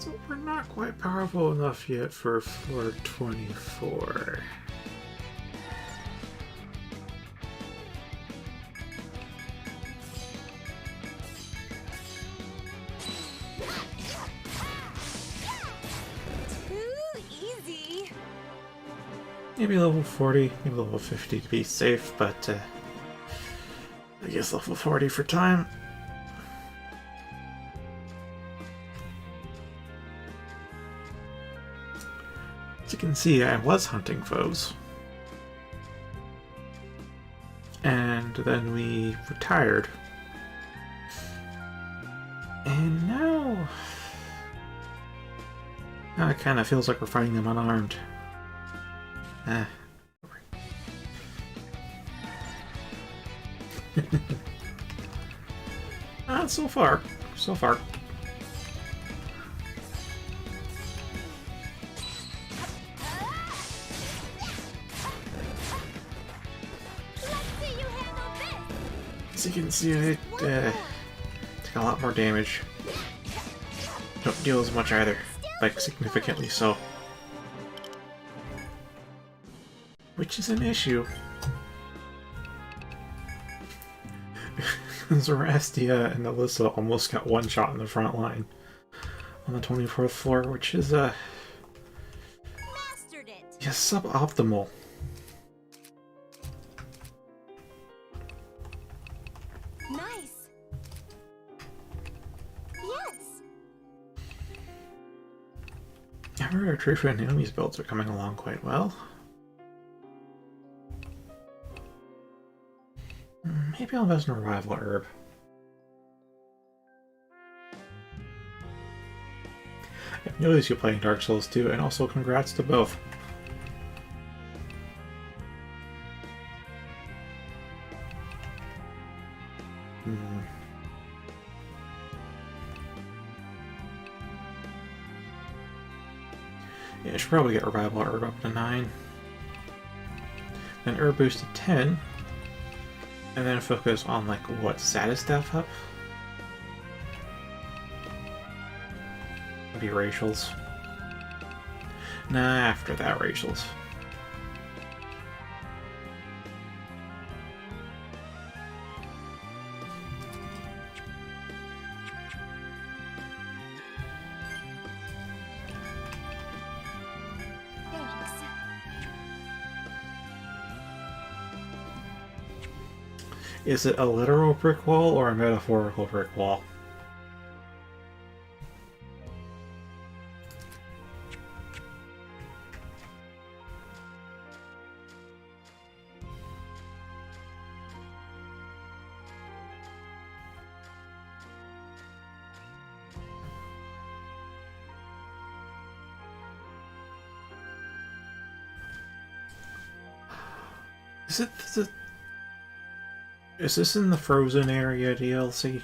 So we're not quite powerful enough yet for floor 24. Too easy. Maybe level 40, maybe level 50 to be safe, but I guess level 40 for time. As you can see, I was hunting foes. And then we retired. And now it kind of feels like we're fighting them unarmed. So far. So far. As you can see, it took a lot more damage. Don't deal as much either. Like, significantly so. Which is an issue. Zarastia and Alyssa almost got one shot in the front line on the 24th floor, which is suboptimal. Nice. Yes. I heard our Trifa and Naomi's builds are coming along quite well. Maybe I'll invest in a Revival Herb. I've noticed you playing Dark Souls too, and also congrats to both. Yeah, I should probably get Revival Herb up to 9. Then Herb boost to 10. And then focus on, like, what, status stuff up? Maybe racials. Nah, after that, racials. Is it a literal brick wall or a metaphorical brick wall? Is this in the Frozen area DLC?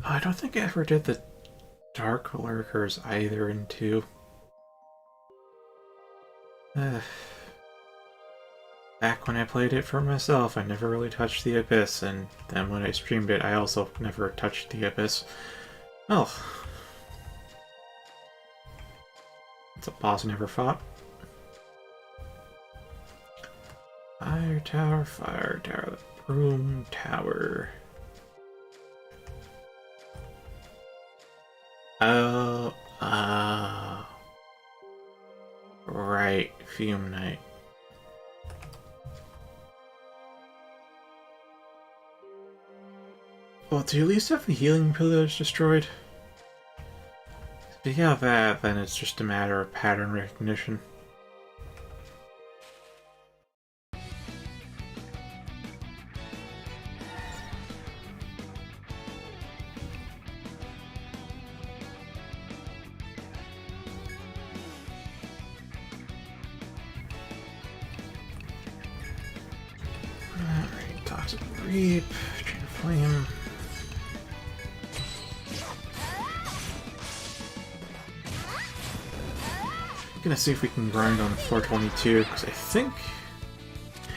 I don't think I ever did the Dark Lurkers either in 2. Back when I played it for myself, I never really touched the Abyss, and then when I streamed it, I also never touched the Abyss. Oh. It's a boss I never fought. Fire tower, broom tower. Oh, right, Fume Knight. Well, do you at least have the healing pillars destroyed? If you have that, then it's just a matter of pattern recognition. Alright, Toxic Reap, Chain of Flame. Gonna see if we can grind on 422, because I think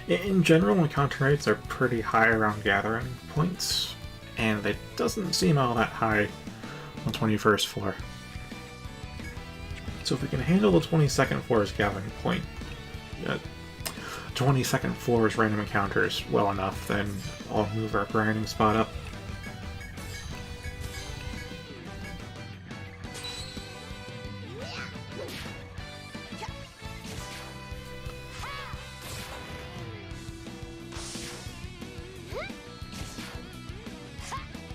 in general encounter rates are pretty high around gathering points, and it doesn't seem all that high on 21st floor. So if we can handle the 22nd floor's gathering point, 22nd floor's random encounters well enough, then I'll move our grinding spot up.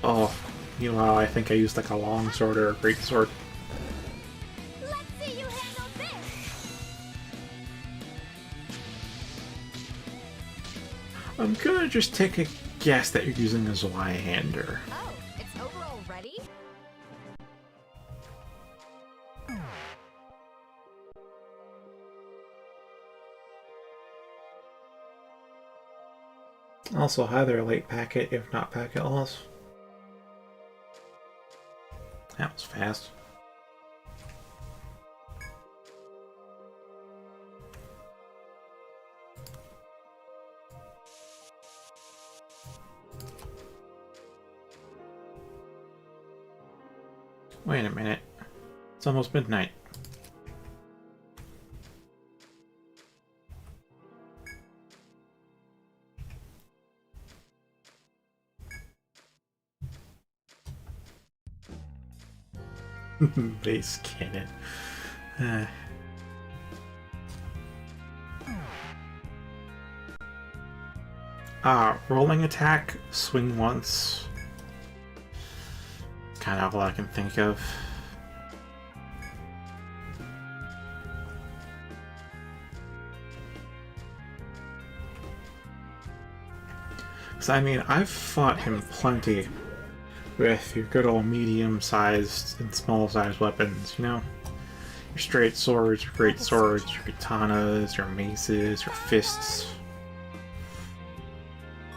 Oh, meanwhile, I think I used like a long sword or a great sword. Let's see you handle this. I'm gonna just take a guess that you're using a Zweihander. Oh, it's over already? Also, hi there, late packet, if not packet loss. That was fast. Wait a minute. It's almost midnight. Base cannon. Rolling attack, swing once. Kind of all I can think of. So, I mean, I've fought him plenty with your good old medium-sized and small-sized weapons, you know? Your straight swords, your great swords, your katanas, your maces, your fists.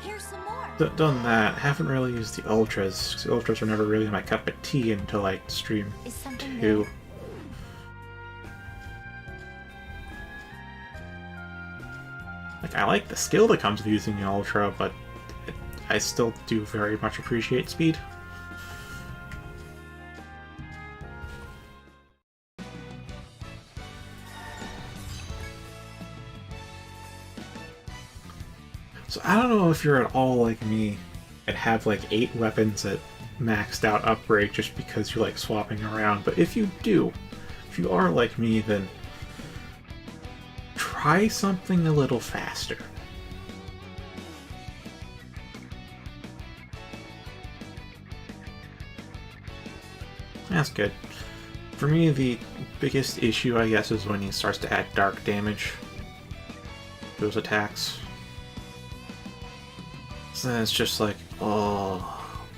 Here's some more. Done that. Haven't really used the ultras, because the ultras were never really my cup of tea until, like, stream Is something 2. new? Like, I like the skill that comes with using the ultra, but I still do very much appreciate speed. So I don't know if you're at all like me and have like 8 weapons at maxed out upgrade just because you like swapping around, but if you do, if you are like me, then try something a little faster. That's good. For me, the biggest issue, I guess, is when he starts to add dark damage to those attacks. So then it's just like, oh,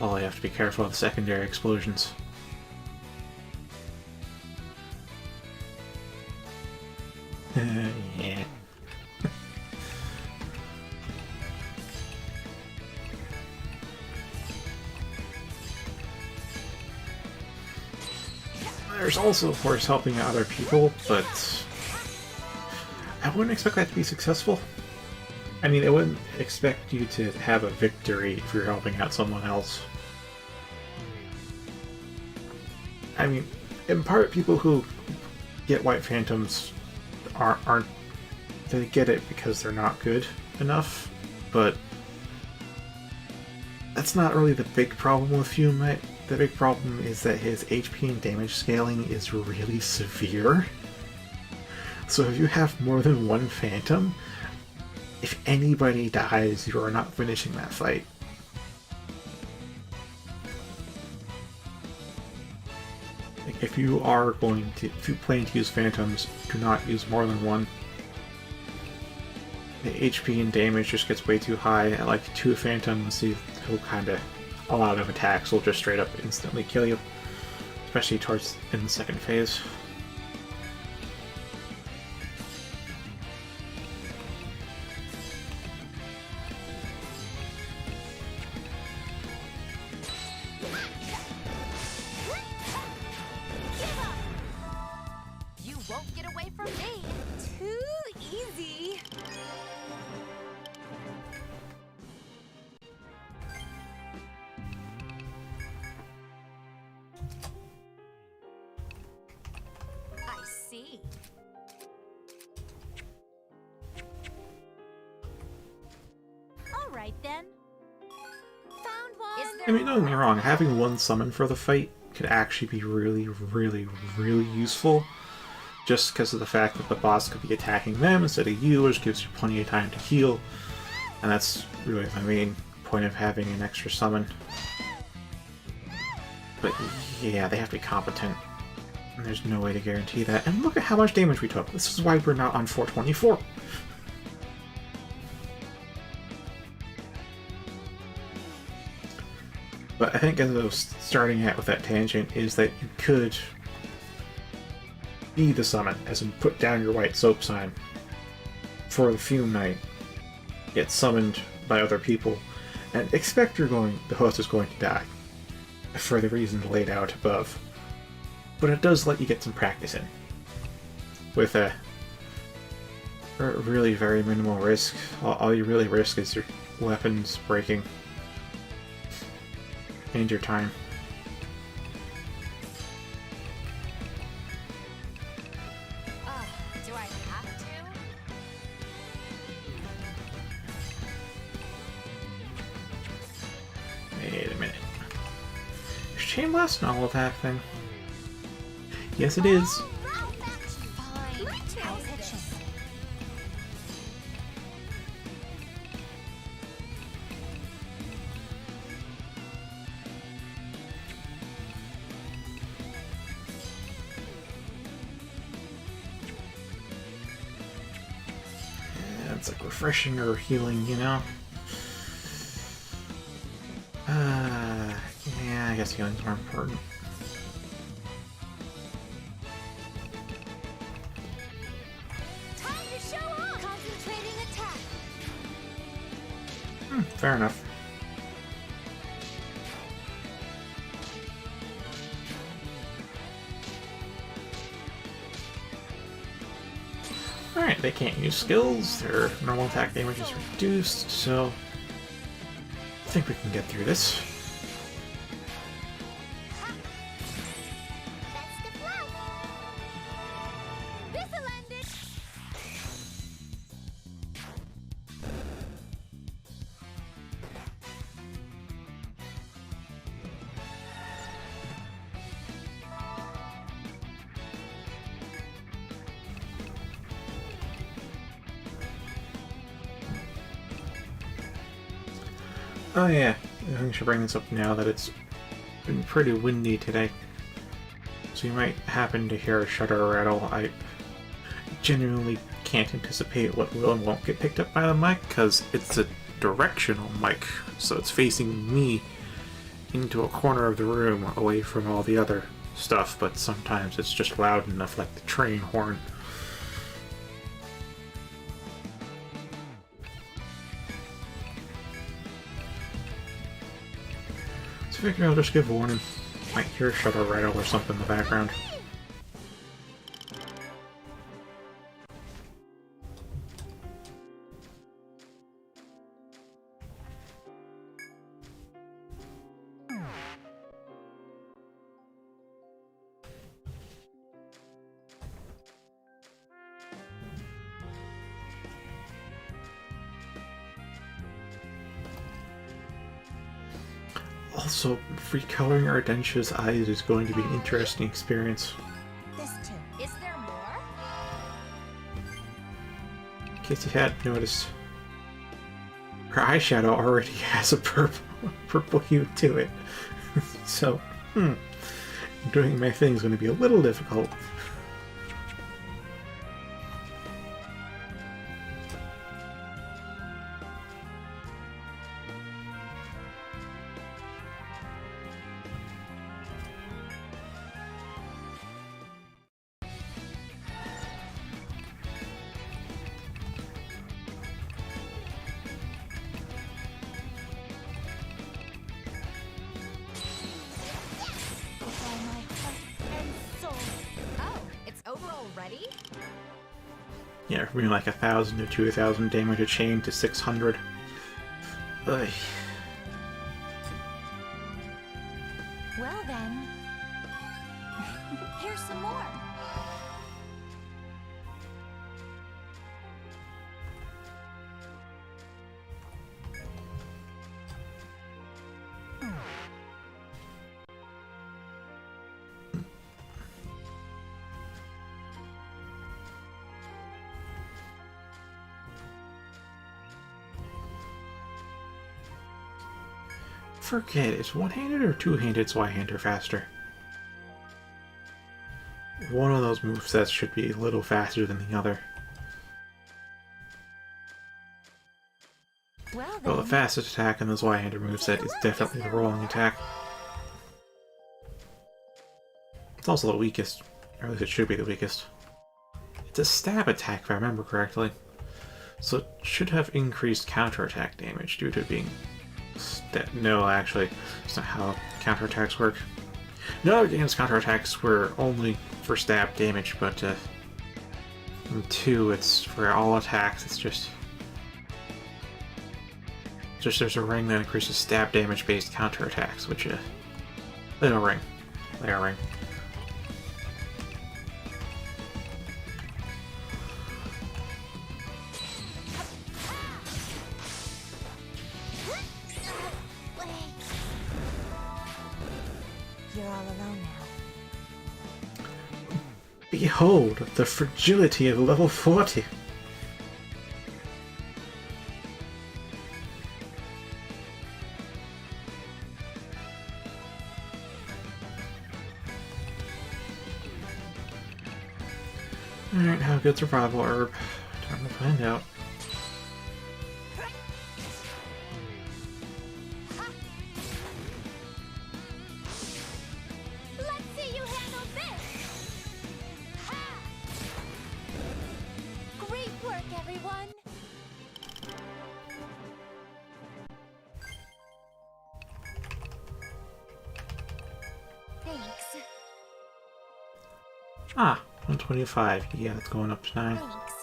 you have to be careful of the secondary explosions. Yeah. There's also, of course, helping out other people, but I wouldn't expect that to be successful. I mean, I wouldn't expect you to have a victory if you're helping out someone else. I mean, in part, people who get White Phantoms aren't they get it because they're not good enough, but that's not really the big problem with Fumite. The big problem is that his HP and damage scaling is really severe. So if you have more than one Phantom, if anybody dies, you are not finishing that fight. Like, if you plan to use Phantoms, do not use more than one. The HP and damage just gets way too high. At like 2 Phantoms, he'll kinda, a lot of attacks will just straight up instantly kill you. Especially in the second phase. You won't get away from me. see. All right then. Found one. I mean, don't get me wrong, having one summon for the fight could actually be really, really, really useful. Just because of the fact that the boss could be attacking them instead of you, which gives you plenty of time to heal. And that's really the main point of having an extra summon. But yeah, they have to be competent. And there's no way to guarantee that. And look at how much damage we took. This is why we're not on 424. But I think as I was starting at with that tangent is that you could be the summon, as in put down your white soap sign for the Fume Knight, get summoned by other people, and expect the host is going to die, for the reasons laid out above. But it does let you get some practice in, with a really very minimal risk. All you really risk is your weapons breaking. And your time. Do I have to? Wait a minute. Is Chain Blast an all-attack thing? Yes, it is. Fine. I'll hit you. It's like refreshing or healing, you know? Yeah, I guess healing's more important. Time to show up. Concentrating attack. Fair enough. Alright, they can't use skills, their normal attack damage is reduced, so I think we can get through this. Best of luck. This'll end it. Oh yeah, I think I should bring this up now that it's been pretty windy today. So you might happen to hear a shutter rattle. I genuinely can't anticipate what will and won't get picked up by the mic, because it's a directional mic, so it's facing me into a corner of the room away from all the other stuff, but sometimes it's just loud enough, like the train horn. So I figure I'll just give a warning. Might hear a shutter rattle or something in the background. Also, recoloring Ardentia's eyes is going to be an interesting experience. This too. Is there more? In case you hadn't noticed, her eyeshadow already has a purple hue to it. So, doing my thing is going to be a little difficult. With all my heart and soul. Oh, it's over already? Yeah, from like 1,000 to 2,000 damage a chain to 600. Ugh. Well then. Here's some more. forget, is one-handed or two-handed Zweihander faster? One of those movesets should be a little faster than the other. Well, Well, the fastest attack in the Zweihander moveset is definitely the rolling attack. It's also the weakest, or at least it should be the weakest. It's a stab attack if I remember correctly, so it should have increased counterattack damage due to it being... No, actually, it's not how counterattacks work. In other games, counterattacks were only for stab damage, but in 2, it's for all attacks. It's just there's a ring that increases stab damage based counterattacks, which little ring, layer ring. You're all alone now. Behold the fragility of level 40. Alright, how good survival herb? Time to find out. Let's see you handle this! Ha! Great work, everyone! Thanks. Ah, 125. Yeah, it's going up to 9. Thanks.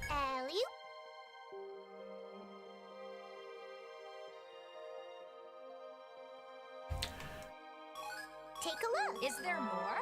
Alley-oop. Take a look. Is there more?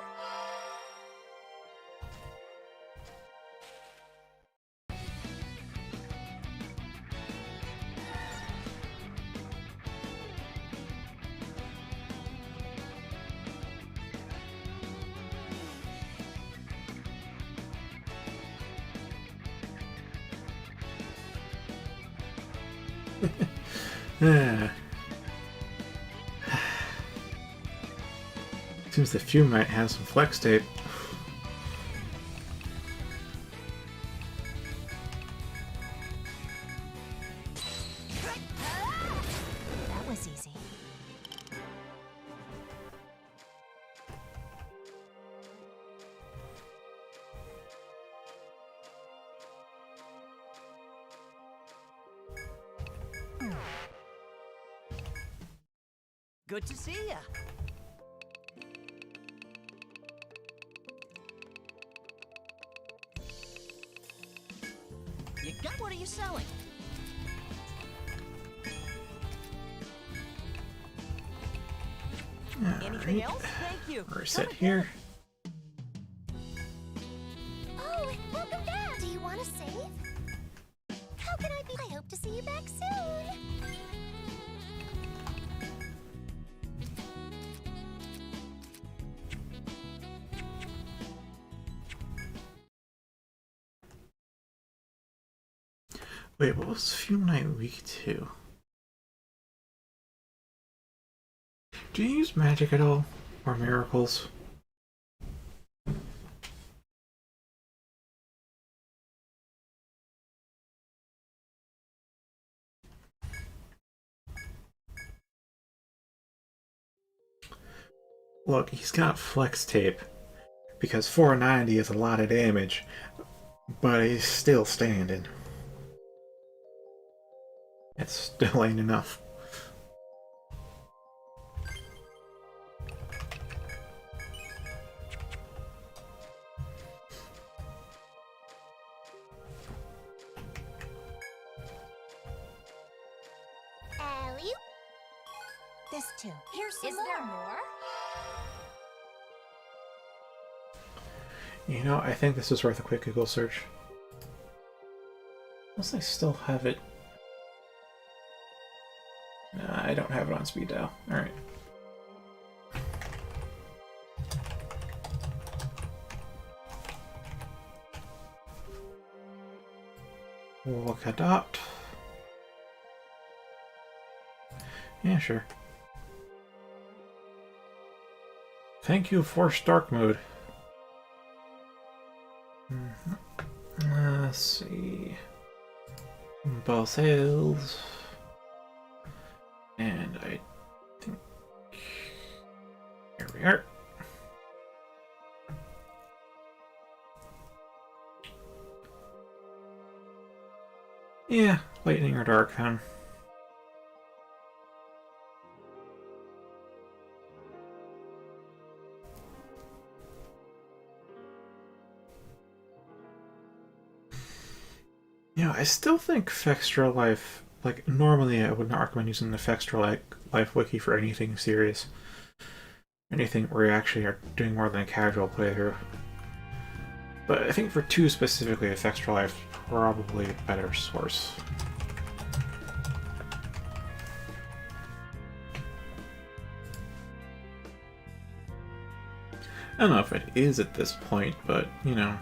Seems the few might have some flex tape. That was easy. Good to see ya. You got what are you selling? Anything else? Thank you. We're set here. Oh, welcome back. Do you want to save? How can I be? I hope to see you back soon. Wait, what was Fume Night Week 2? Do you use magic at all? Or miracles? Look, he's got flex tape. Because 490 is a lot of damage. But he's still standing. It still ain't enough. Alley-oop. This too. Here's some more. Is there more? You know, I think this is worth a quick Google search. Unless I still have it. Nah, I don't have it on speed dial. Alright. Look adopt. Yeah, sure. Thank you for Stark mode. Let's see. Both sales. And I think here we are. Yeah, lightning or dark then. You know, I still think Fextra Life, like, normally I would not recommend using the Fextra Life wiki for anything serious. Anything where you actually are doing more than a casual playthrough. But I think for 2 specifically, Fextra Life is probably a better source. I don't know if it is at this point, but, you know.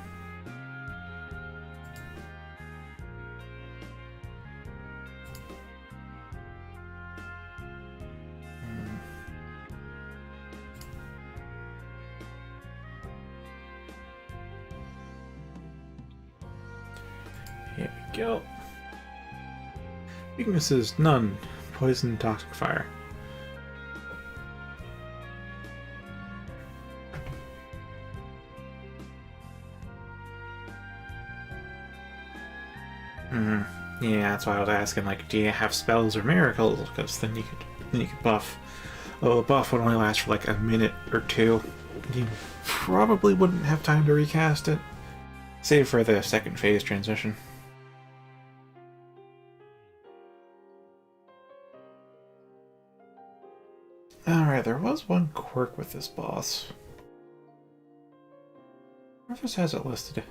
Here we go. Weaknesses, none. Poison, toxic fire. Yeah, that's why I was asking, like, do you have spells or miracles? Because then you could buff. Oh, the buff would only last for like a minute or 2. You probably wouldn't have time to recast it. Save for the second phase transition. Alright, there was one quirk with this boss. I wonder if this has it listed.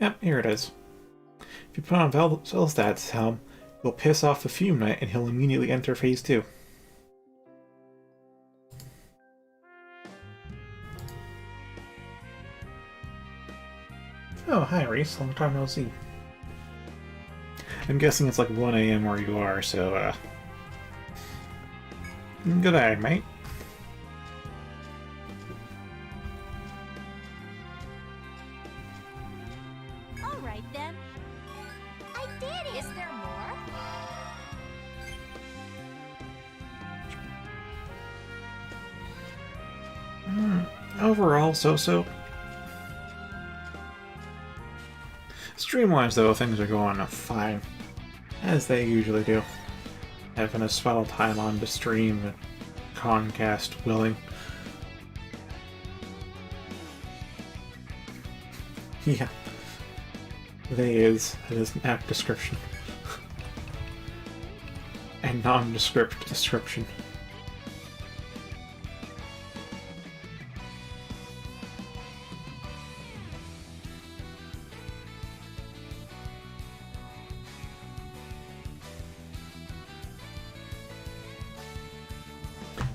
Yep, here it is. If you put on Velstat's helm, you'll piss off the Fume Knight and he'll immediately enter phase 2. Oh, hi Reese, long time no see. I'm guessing it's like 1 AM where you are, so good day, mate. Alright then. I did it! Is there more? Overall, so-so. Stream-wise, though, things are going fine. As they usually do. Having a swell time on the stream, Concast willing. Yeah. They is. It is an apt description. And nondescript description.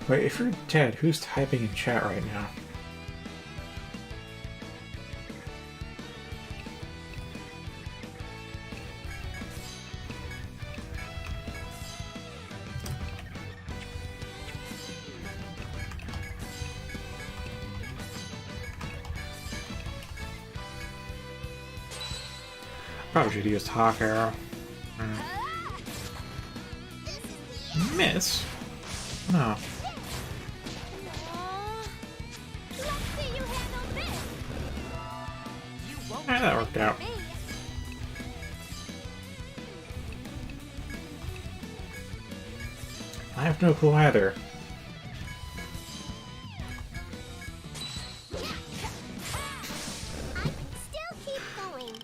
Wait, if you're dead, who's typing in chat right now? Probably should use Hawk Arrow. Miss? No. Yeah, that worked out. I have no clue either. Still keep going.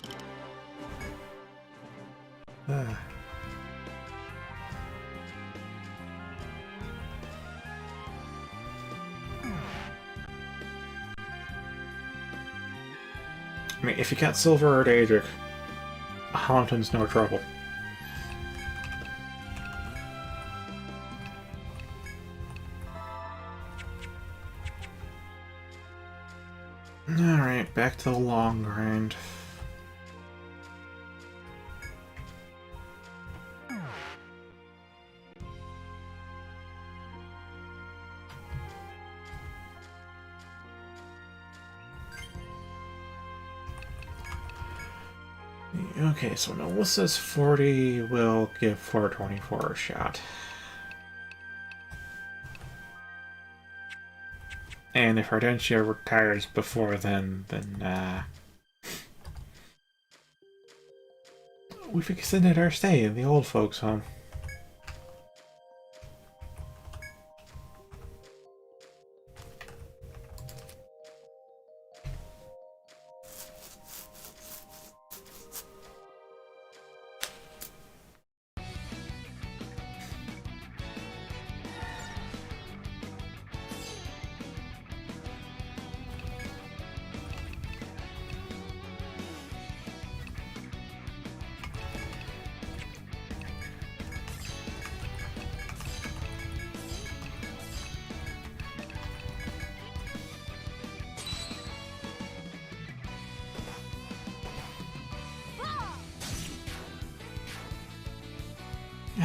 I mean, if you got Silver or Daedric, Haunton's no trouble. Alright, back to the long grind. Okay, so Melissa's 40 will give 424 a shot. And if Ardentia retires before then we've extended our stay in the old folks' home.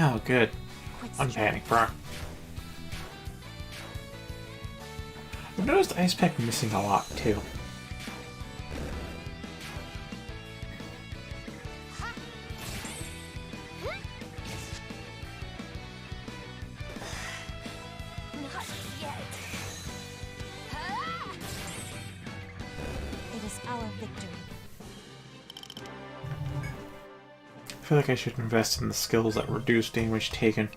Oh, good. Unpanic, bro. I've noticed Ice Pack missing a lot, too. Not yet. It is our victory. I feel like I should invest in the skills that reduce damage taken.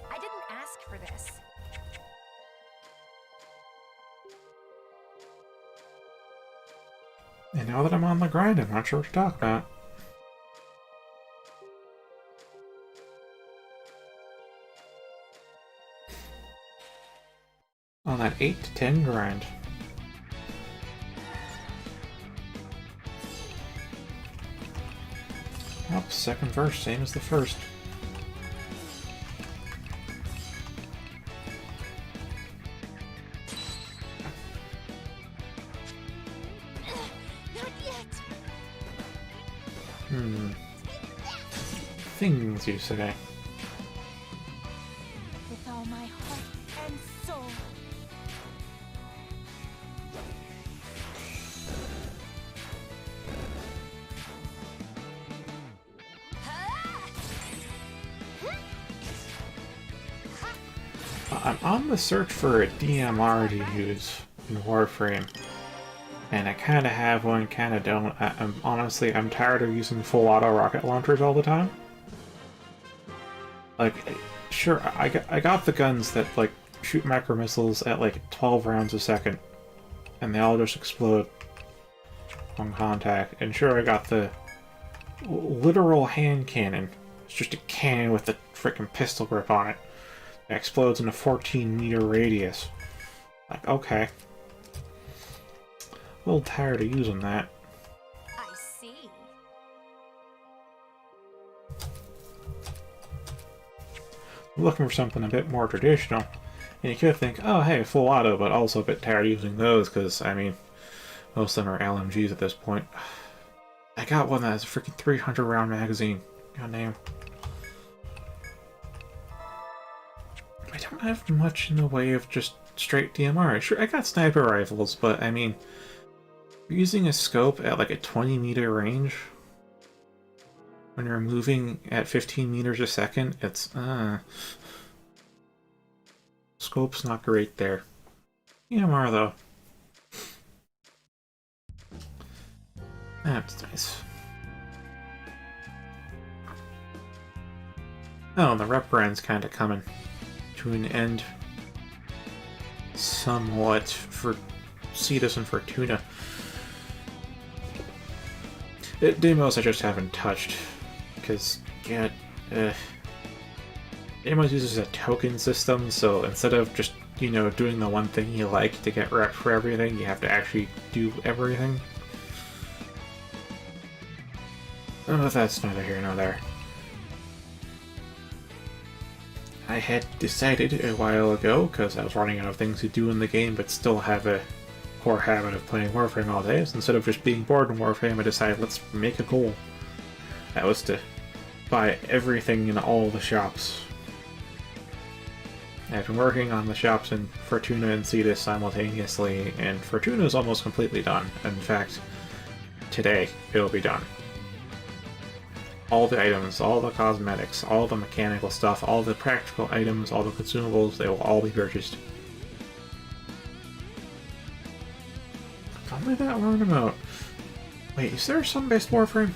I didn't ask for this. And now that I'm on the grind, I'm not sure what to talk about. On that 8 to 10 grind. Oh, second verse, same as the first. Not yet. Things you say. With all my heart and soul. I'm on the search for a DMR to use in Warframe. And I kind of have one, kind of don't. I'm tired of using full auto rocket launchers all the time. Like, sure, I got the guns that, like, shoot macro missiles at, like, 12 rounds a second. And they all just explode on contact. And sure, I got the literal hand cannon. It's just a cannon with a freaking pistol grip on it. It explodes in a 14-meter radius. Like, okay. A little tired of using that. I see. I'm looking for something a bit more traditional. And you could think, oh hey, full auto, but also a bit tired of using those, because, I mean, most of them are LMGs at this point. I got one that has a freaking 300 round magazine. God damn. I don't have much in the way of just straight DMR. Sure, I got sniper rifles, but I mean, using a scope at like a 20-meter range when you're moving at 15 meters a second, it's scope's not great there. DMR though. That's nice. Oh, and the rep grind's kind of coming to an end somewhat for Cetus and Fortuna. Demos I just haven't touched because, yeah, Demos uses a token system, so instead of just you know, doing the one thing you like to get rep for everything, you have to actually do everything. Oh, that's neither here nor there. I had decided a while ago, because I was running out of things to do in the game, but still have a core habit of playing Warframe all day, so instead of just being bored in Warframe, I decided let's make a goal. That was to buy everything in all the shops. I've been working on the shops in Fortuna and Cetus simultaneously, and Fortuna is almost completely done. In fact, today it'll be done. All the items, all the cosmetics, all the mechanical stuff, all the practical items, all the consumables, they will all be purchased. Tell me that roundabout. Wait, is there a sun-based Warframe?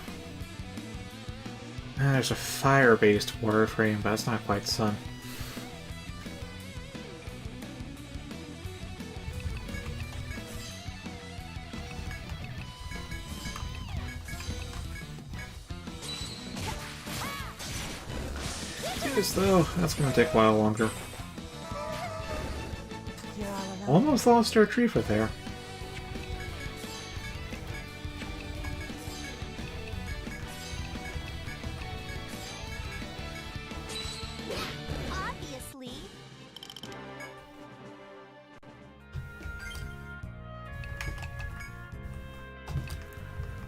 There's a fire-based Warframe, but that's not quite sun. Though, that's gonna take a while longer. Almost lost our Trifa there. Obviously.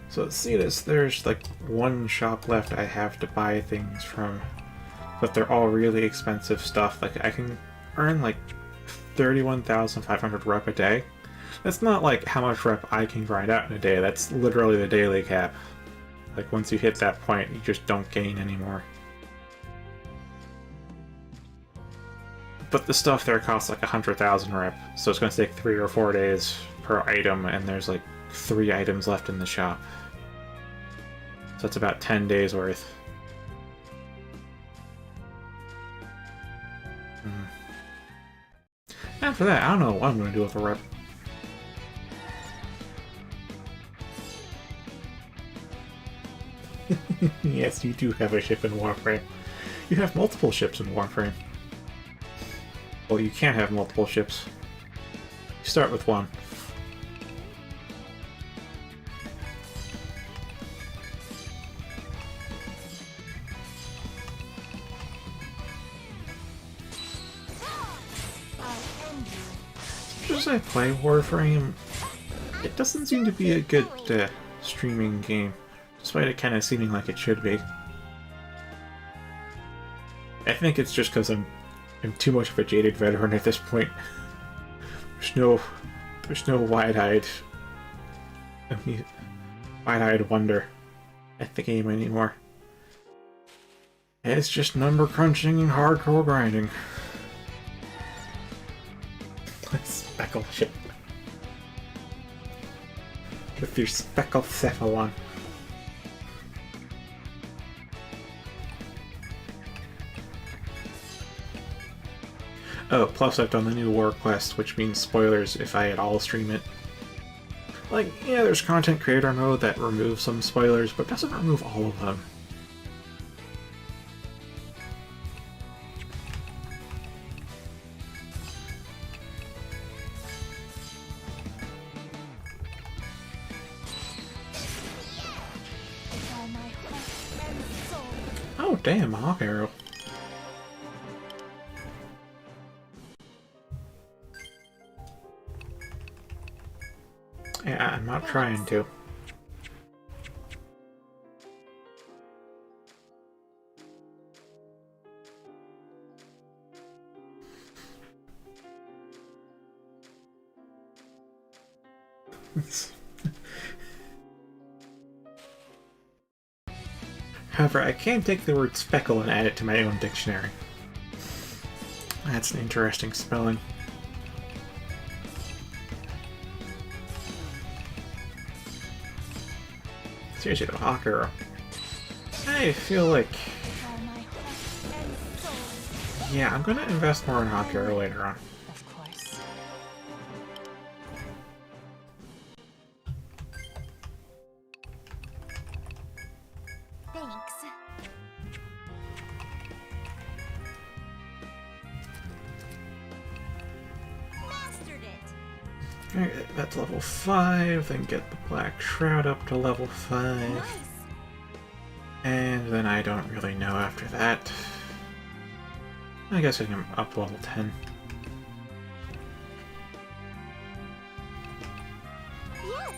So let's see this. There's like one shop left I have to buy things from. But they're all really expensive stuff. Like, I can earn like 31,500 rep a day. That's not like how much rep I can grind out in a day. That's literally the daily cap. Like, once you hit that point, you just don't gain anymore. But the stuff there costs like 100,000 rep, so it's going to take 3 or 4 days per item, and there's like 3 items left in the shop. So that's about 10 days worth. After that, I don't know what I'm going to do with a rep. Yes, you do have a ship in Warframe. You have multiple ships in Warframe. Well, you can't have multiple ships. You start with one. As I play Warframe, it doesn't seem to be a good streaming game, despite it kind of seeming like it should be. I think it's just because I'm too much of a jaded veteran at this point. There's no wide-eyed wonder at the game anymore. It's just number crunching and hardcore grinding. Speckle ship. With your speckled cephalon. Oh, plus I've done the new war quest, which means spoilers if I at all stream it. Like, yeah, there's content creator mode that removes some spoilers, but doesn't remove all of them. Oh damn, a hawk arrow. Yeah, I'm not trying to. However, I can take the word speckle and add it to my own dictionary. That's an interesting spelling. Seriously though, hawk arrow. I feel like... yeah, I'm gonna invest more in hawk arrow later on. Of course. Thanks. Alright, that's level 5, then get the Black Shroud up to level 5. Nice. And then I don't really know after that. I guess I can up level 10. Yes.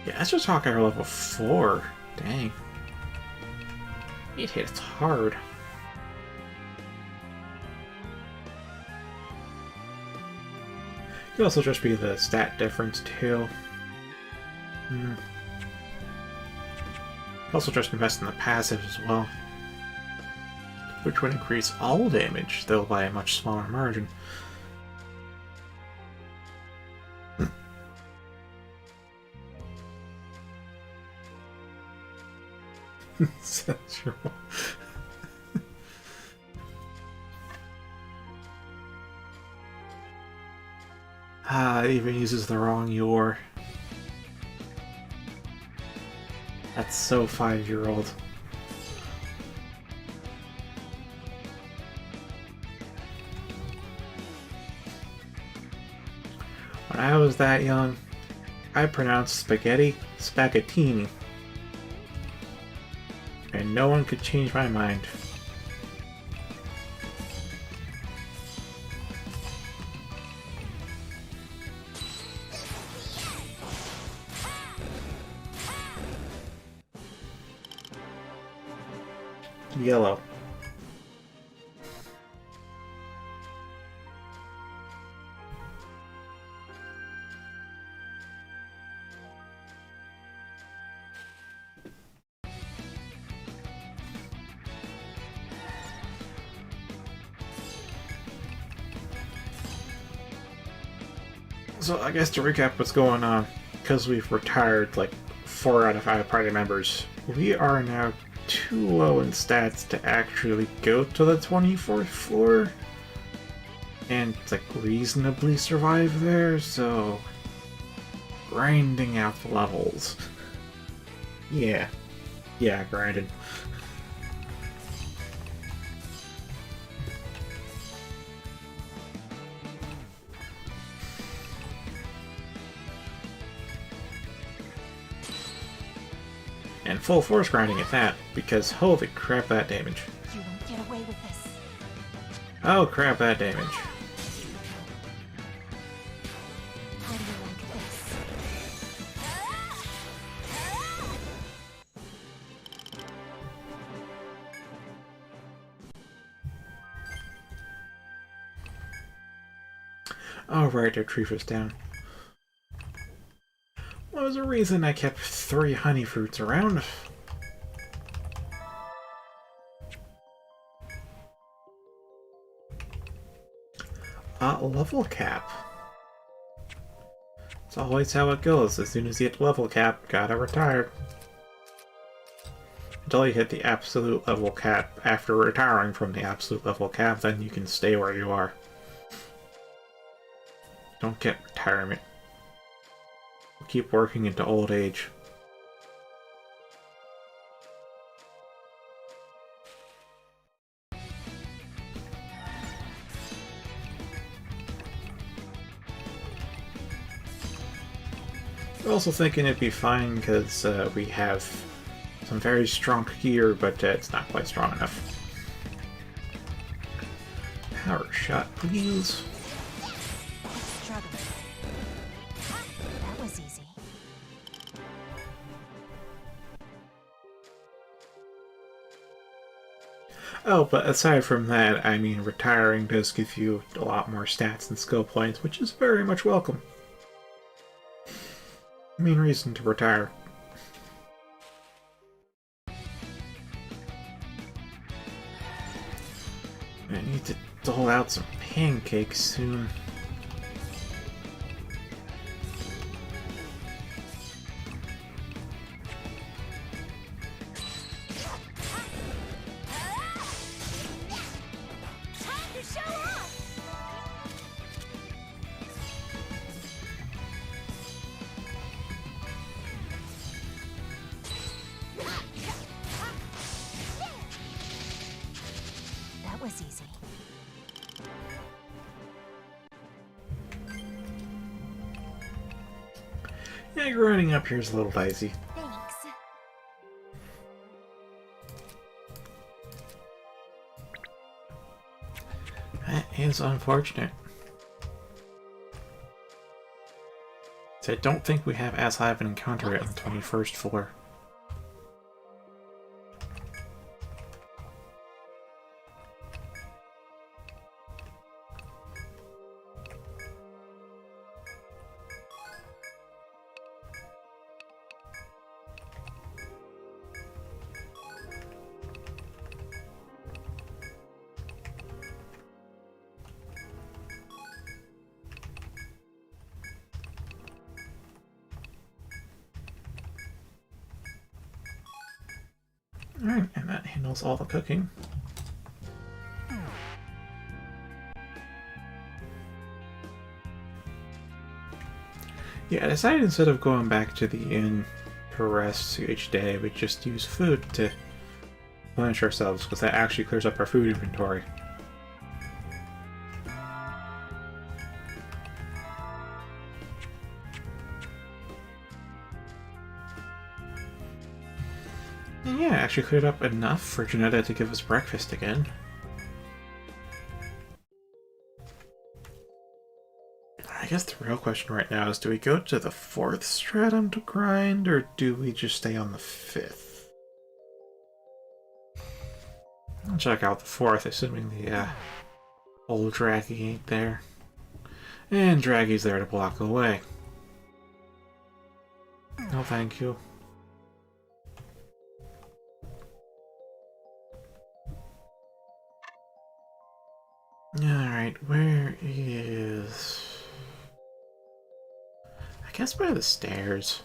Yeah, Esther's Hawkeye level 4. Dang. It hits hard. Could also just be the stat difference too. Also just invest in the passive as well, which would increase all damage, though by a much smaller margin. Sensual. It even uses the wrong your. That's so 5-year-old. When I was that young, I pronounced spaghetti spaghettini. And no one could change my mind. Yellow. So I guess to recap what's going on, because we've retired like 4 out of 5 party members, we are now too low in stats to actually go to the 24th floor and like reasonably survive there, so grinding out the levels. Yeah, grinding. And full force grinding at that, because holy crap that damage. You won't get away with this. Oh crap that damage. How do you like this? Oh right, their tree was down. Well, there's a reason I kept 3 honey fruits around. Level cap. It's always how it goes. As soon as you hit level cap, gotta retire. Until you hit the absolute level cap. After retiring from the absolute level cap, then you can stay where you are. Don't get retirement. Keep working into old age. I'm also thinking it'd be fine because we have some very strong gear, but it's not quite strong enough. Power shot, please. Struggling. That was easy. Oh, but aside from that, I mean, retiring does give you a lot more stats and skill points, which is very much welcome. Main reason to retire. I need to dole out some pancakes soon. Time to show off! was easy. Yeah, grinding up here is a little dicey. Thanks. That is unfortunate. So I don't think we have as high of an encounter rate on the 21st floor. Alright, and that handles all the cooking. Yeah, I decided instead of going back to the inn to rest each day, we just use food to replenish ourselves, because that actually clears up our food inventory. And yeah, actually cleared up enough for Janetta to give us breakfast again. I guess the real question right now is, do we go to the 4th stratum to grind, or do we just stay on the 5th? I'll check out the 4th, assuming the old Draggy ain't there. And Draggy's there to block the way. No thank you. Alright, where is... I guess by the stairs.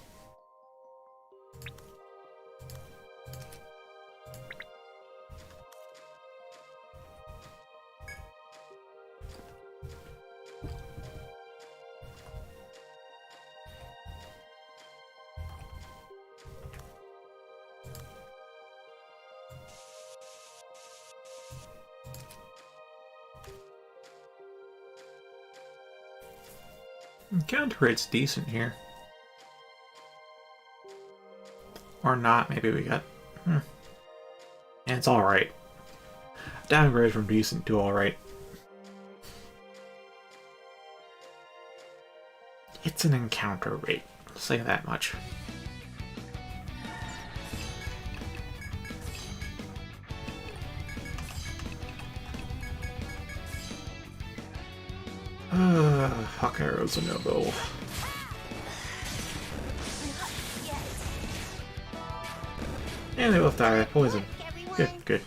Encounter rate's decent here. Or not, maybe we got... And it's alright. Downgrade from decent to alright. It's an encounter rate, I'll say that much. Hawk arrows are no go. And they both die of poison. Good, good.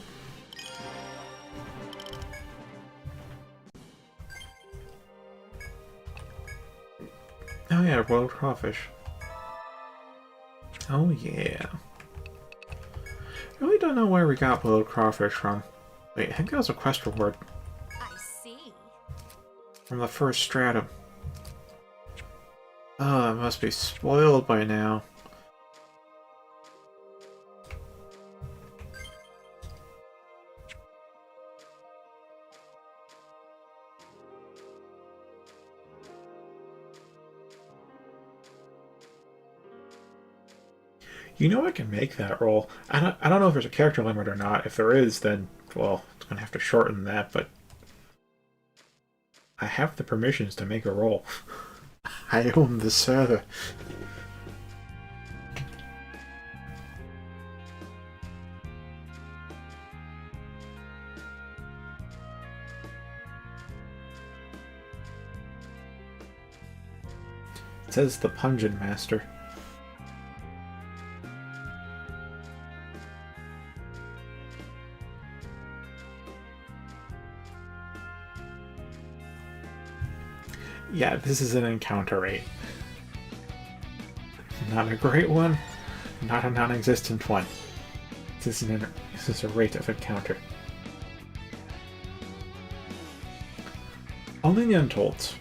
Oh yeah, boiled crawfish. Oh yeah. I really don't know where we got boiled crawfish from. Wait, I think that was a quest reward. I see. From the 1st stratum. Oh, it must be spoiled by now. You know I can make that roll. I don't know if there's a character limit or not. If there is, then, well, it's going to have to shorten that, but I have the permissions to make a roll. I own the server. It says the Pungent Master. Yeah, this is an encounter rate. Not a great one, not a non-existent one. This is a rate of encounter. Only the Untolds.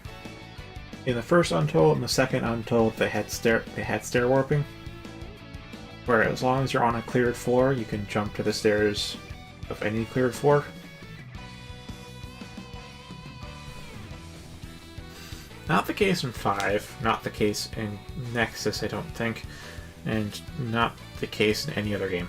In the first Untold and the second Untold, they had stair warping, where as long as you're on a cleared floor, you can jump to the stairs of any cleared floor. Not the case in 5, not the case in Nexus, I don't think, and not the case in any other game.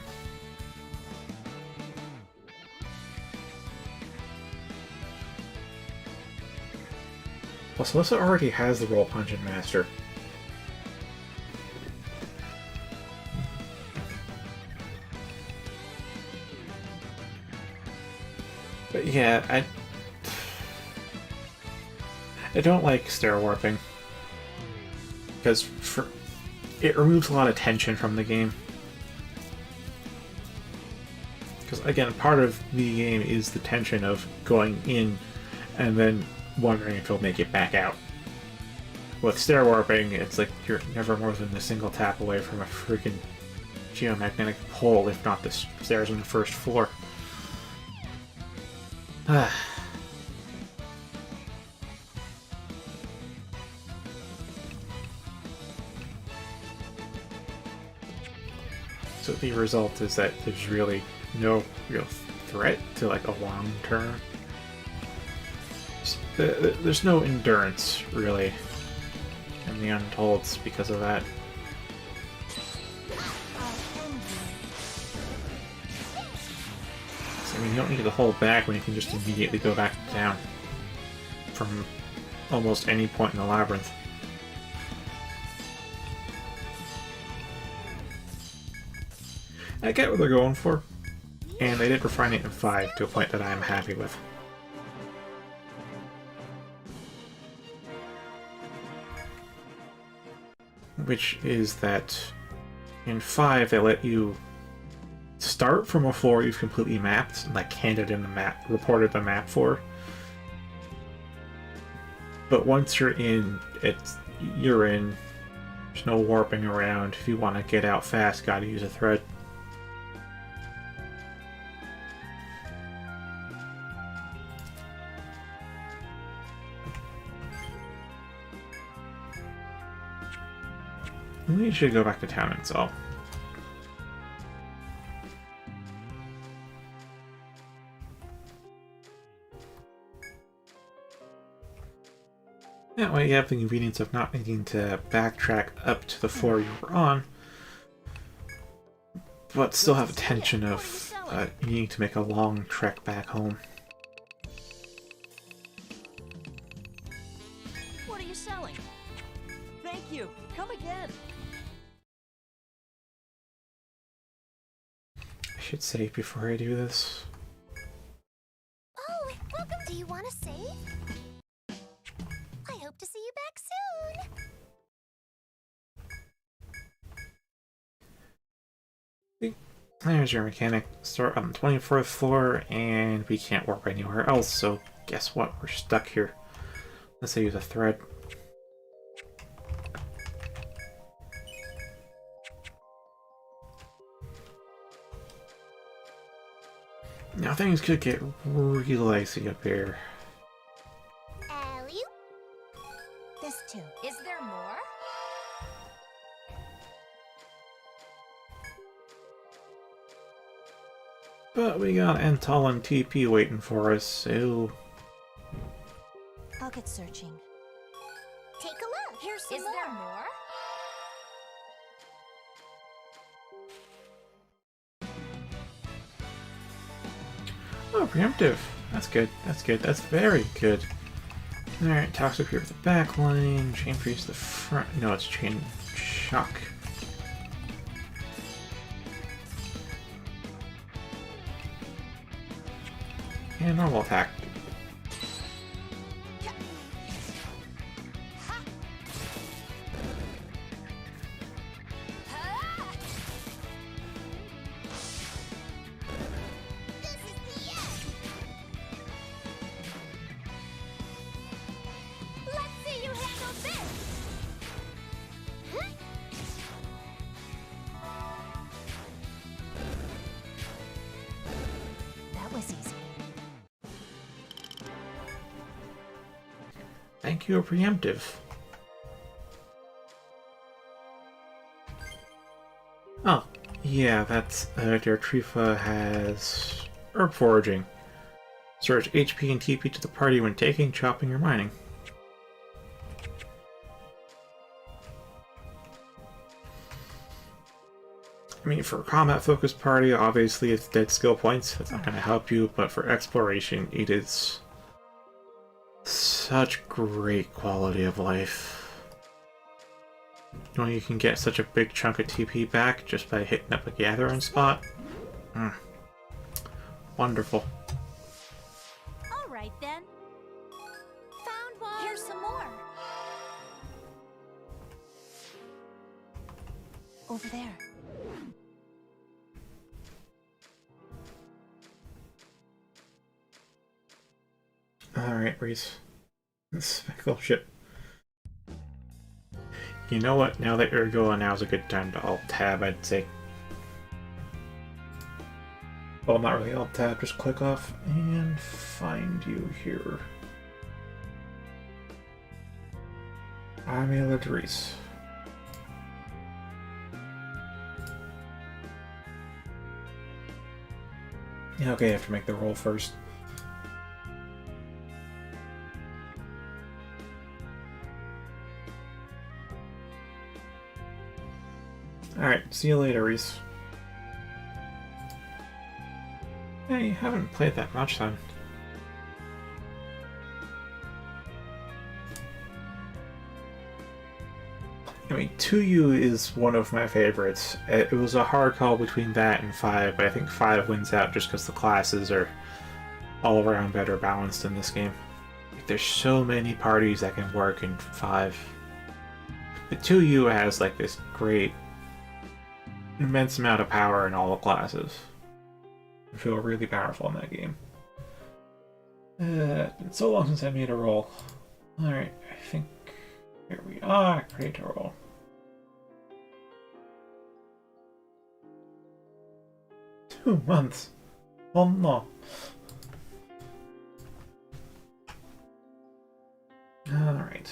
Plus, Alyssa already has the Roll Punch Master. But yeah, I don't like stair warping, because it removes a lot of tension from the game. Because again, part of the game is the tension of going in and then wondering if he'll make it back out. With stair warping, it's like you're never more than a single tap away from a freaking geomagnetic pole, if not the stairs on the first floor. So the result is that there's really no real threat to like a long term. There's no endurance really in the Untolds because of that. I mean, you don't need to hold back when you can just immediately go back down from almost any point in the labyrinth. I get what they're going for, and they did refine it in 5 to a point that I am happy with. Which is that in 5 they let you start from a floor you've completely mapped, like handed in the map, reported the map for. But once you're in, you're in. There's no warping around. If you want to get out fast, gotta use a thread. We should go back to town and solve. That way you have the convenience of not needing to backtrack up to the floor you were on, but still have the tension of needing to make a long trek back home. What are you selling? Thank you. Come again. I should save before I do this. Oh, welcome. Do you want to save? I hope to see you back soon. There's your mechanic. Start on the 24th floor, and we can't warp anywhere else, so guess what? We're stuck here. Let's use a thread. Now things could get real icy up here. Alley-oop. This too. Is there more? But we got Ental and TP waiting for us, so... I'll get searching. Take a look. Here's some more. Is there more? Oh, preemptive. That's good. That's good. That's very good. Alright, Tox up here with the back line. Chain freeze to the front. No, it's chain shock. And normal attack. Thank you, preemptive. Oh, yeah, that's Trifa has herb foraging. Surge HP and TP to the party when taking, chopping, or mining. I mean, for a combat-focused party, obviously it's dead skill points. That's not going to help you, but for exploration, it is such great quality of life. You know, you can get such a big chunk of TP back just by hitting up a gathering spot. Wonderful. All right then. Found one. Here's some more. Over there. Alright, Reese. Speckle ship. You know what? Now that you're going, now's a good time to alt-tab, I'd say. Well, not really alt-tab, just click off and find you here. I'm Leland Reese. Yeah, okay, I have to make the roll first. Alright, see you later, Reese. Yeah, you haven't played that much then. I mean, 2U is one of my favorites. It was a hard call between that and 5, but I think 5 wins out just because the classes are all around better balanced in this game. There's so many parties that can work in 5. But 2U has like this great immense amount of power in all the classes. I feel really powerful in that game. It's been so long since I made a roll. Alright, I think here we are. Create a roll. Two months. Oh no. Alright.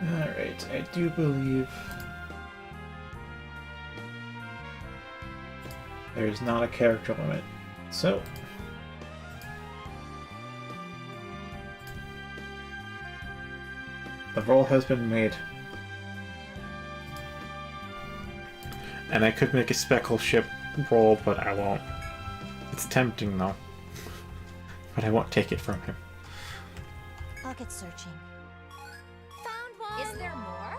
Alright, I do believe there's not a character limit. So the roll has been made. And I could make a speckle ship roll, but I won't. It's tempting though. But I won't take it from him. I'll get searching. Found one. Is there more?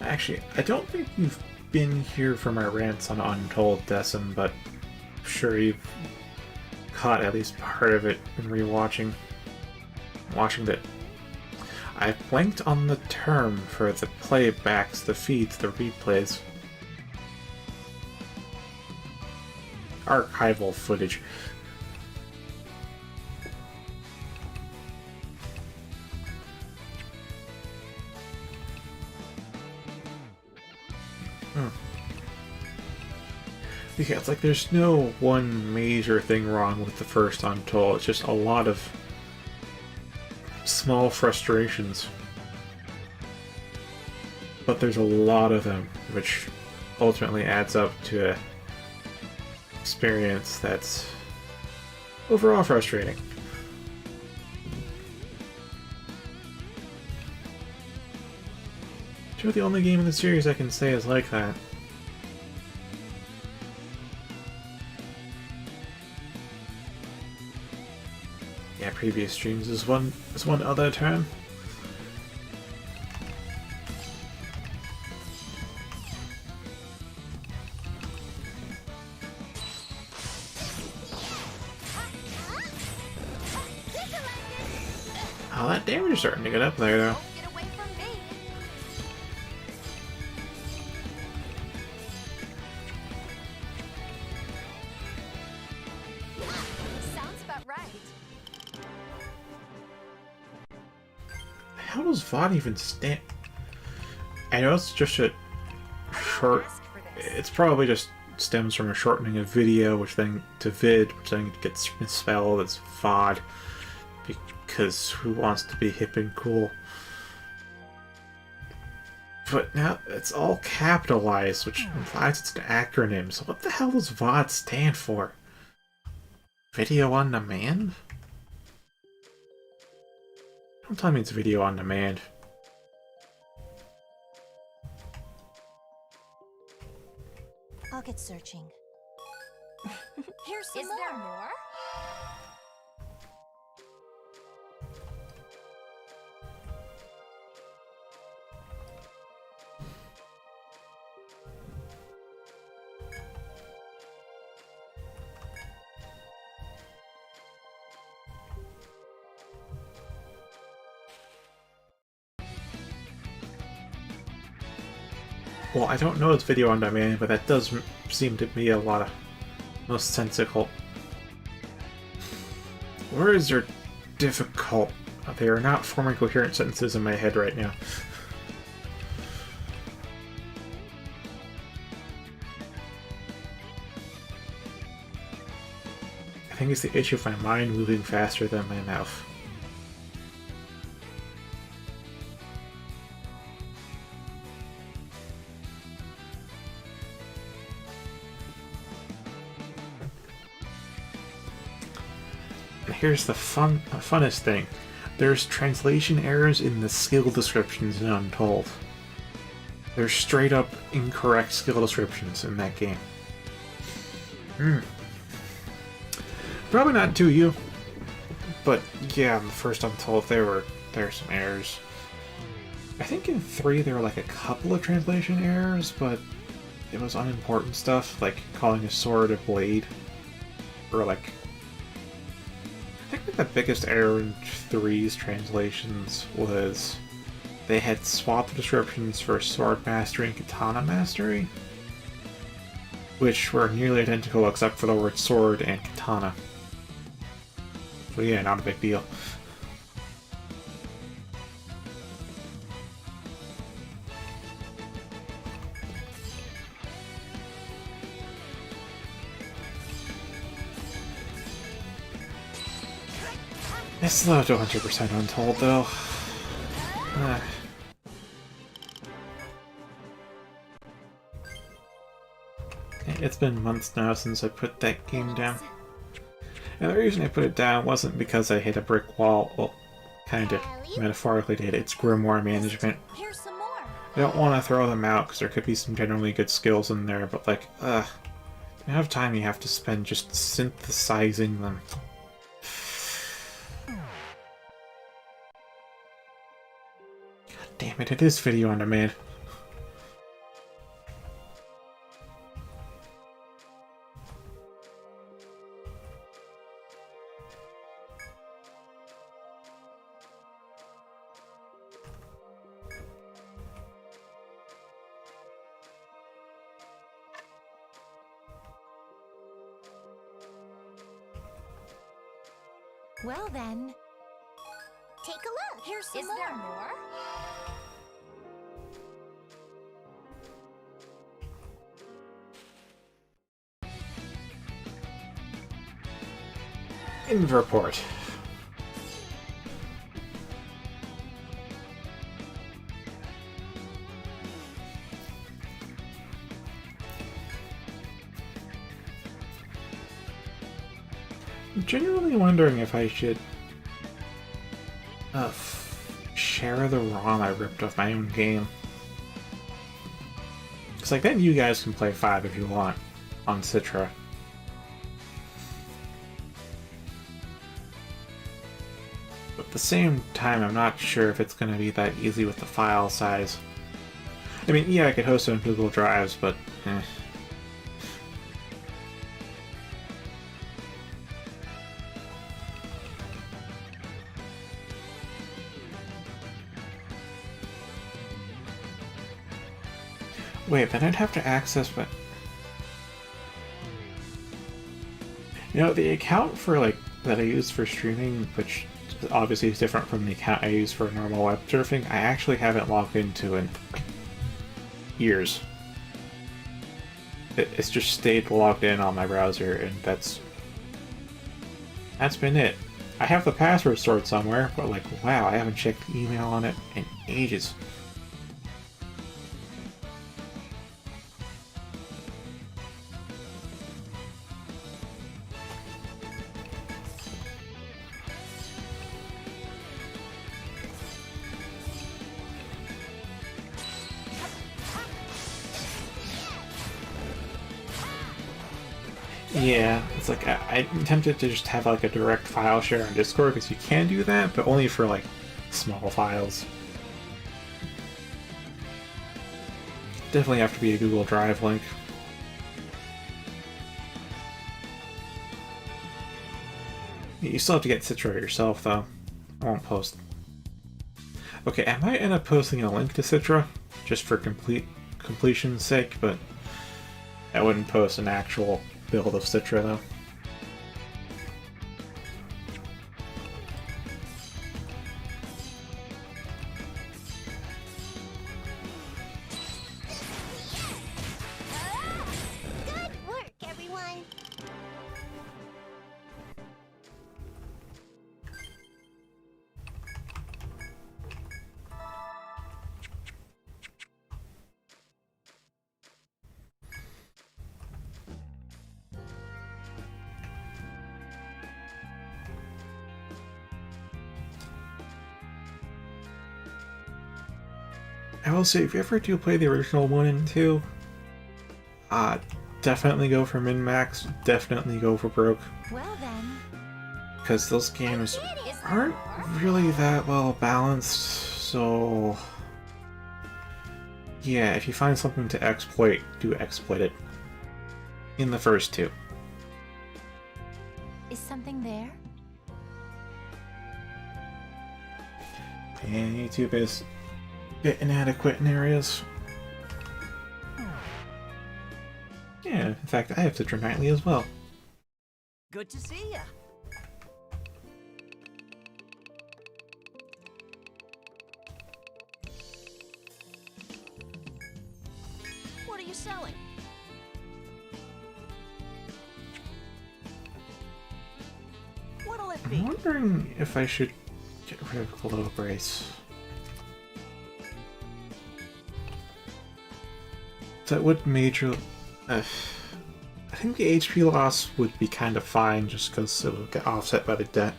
Actually, I don't think you've been here for my rants on Untold Decim, but I'm sure you've caught at least part of it in rewatching. Watching that. I've blanked on the term for the playbacks, the feeds, the replays. Archival footage. Yeah, it's like there's no one major thing wrong with the first Untold. It's just a lot of small frustrations. But there's a lot of them, which ultimately adds up to an experience that's overall frustrating. You're the only game in the series I can say is like that. Yeah, previous streams is one other term. Oh, that damage is starting to get up there though. Get away from me. hell does VOD even stand? I know it's just a short. It's probably just stems from a shortening of video, which then to vid, which then gets misspelled as VOD, because who wants to be hip and cool? But now it's all capitalized, which implies it's an acronym. So what the hell does VOD stand for? Video on demand? Don't tell me it's video on demand. I'll get searching. Here's some more. Is there more? Well, I don't know it's video on demand, but that does seem to be a lot of most sensical. Words are difficult. They are not forming coherent sentences in my head right now. I think it's the issue of my mind moving faster than my mouth. Here's the funnest thing. There's translation errors in the skill descriptions in Untold. There's straight up incorrect skill descriptions in that game. Probably not to you, but yeah, in the first Untold there were some errors. I think in 3 there were like a couple of translation errors, but it was unimportant stuff, like calling a sword a blade, or like I think the biggest error in 3's translations was they had swapped the descriptions for Sword Mastery and Katana Mastery, which were nearly identical except for the word sword and katana. But yeah, not a big deal. It's not 100% Untold, though. It's been months now since I put that game down. And the reason I put it down wasn't because I hit a brick wall. Well, kinda metaphorically did. It's grimoire management. I don't want to throw them out because there could be some generally good skills in there, but like, the amount of time you have to spend just synthesizing them. Damn it, it is video on demand. Well then, take a look. Here's some more. Is there more? Inverport. I'm genuinely wondering if I should share the ROM I ripped off my own game. Because like then you guys can play 5 if you want on Citra. But at the same time, I'm not sure if it's going to be that easy with the file size. I mean, yeah, I could host it on Google Drives, but eh. Wait, then I'd have to access my... You know, the account for, like, that I use for streaming, which obviously is different from the account I use for normal web surfing. I actually haven't logged into in years. It's just stayed logged in on my browser, and that's been it. I have the password stored somewhere, but like, wow, I haven't checked the email on it in ages. Yeah, it's like I'm tempted to just have like a direct file share on Discord because you can do that, but only for like small files. Definitely have to be a Google Drive link. You still have to get Citra yourself though. I won't post. Okay, I might end up posting a link to Citra just for completion's sake, but I wouldn't post an actual build of Citra though. Good work, everyone. I will say, if you ever do play the original 1 and 2, definitely go for min-max, definitely go for broke. Well then. Because those games aren't really that well balanced, so... yeah, if you find something to exploit, do exploit it. In the first 2. Is something there? And YouTube is a bit inadequate in areas. Yeah, in fact, I have Citra Nightly as well. Good to see ya. What are you selling? What'll it be? I'm wondering if I should get rid of Glow Brace. That would major... I think the HP loss would be kind of fine just because it would get offset by the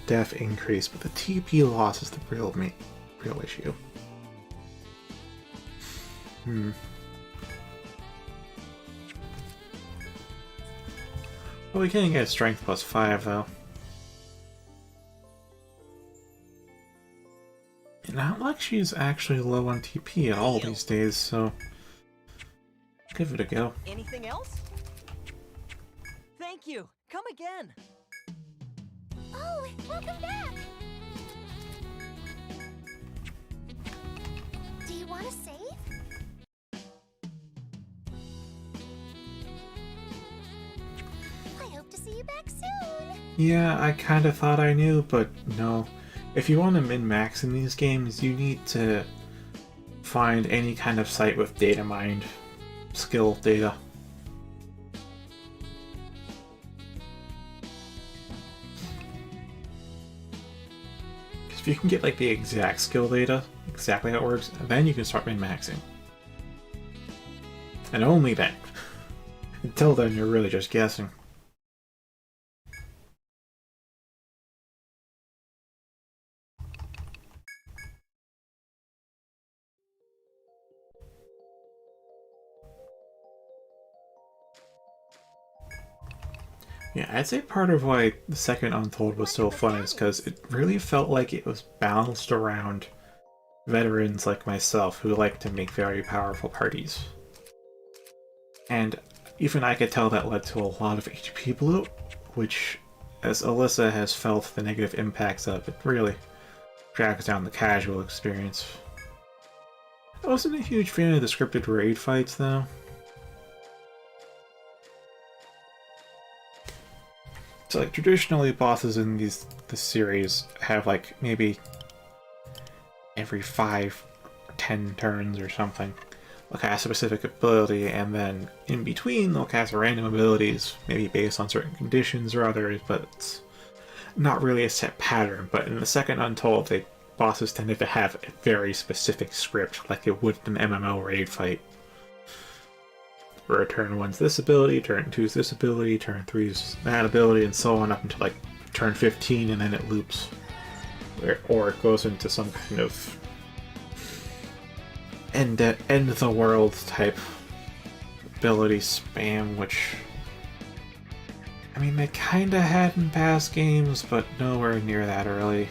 def increase, but the TP loss is the real issue. Well, we can get strength plus 5 though. And not like she's actually low on TP at all these days, so give it a go. Anything else? Thank you. Come again. Oh, welcome back. Do you want to save? I hope to see you back soon. Yeah, I kind of thought I knew, but no. If you want to min-max in these games, you need to find any kind of site with data mined skill data. If you can get like the exact skill data, exactly how it works, then you can start min-maxing. And only then. Until then, you're really just guessing. Yeah, I'd say part of why the second Untold was so fun is because it really felt like it was balanced around veterans like myself who like to make very powerful parties. And even I could tell that led to a lot of HP bloat, which, as Alyssa has felt the negative impacts of, it really drags down the casual experience. I wasn't a huge fan of the scripted raid fights though. So like traditionally bosses in this series have like maybe every 5 or 10 turns or something they'll cast a specific ability, and then in between they'll cast random abilities, maybe based on certain conditions or others, but it's not really a set pattern. But in the second Untold, the bosses tended to have a very specific script, like it would in an MMO raid fight. Where turn 1's this ability, turn 2's this ability, turn 3's that ability, and so on up until like turn 15, and then it loops. Or it goes into some kind of end the world type ability spam, which I mean they kinda had in past games, but nowhere near that early.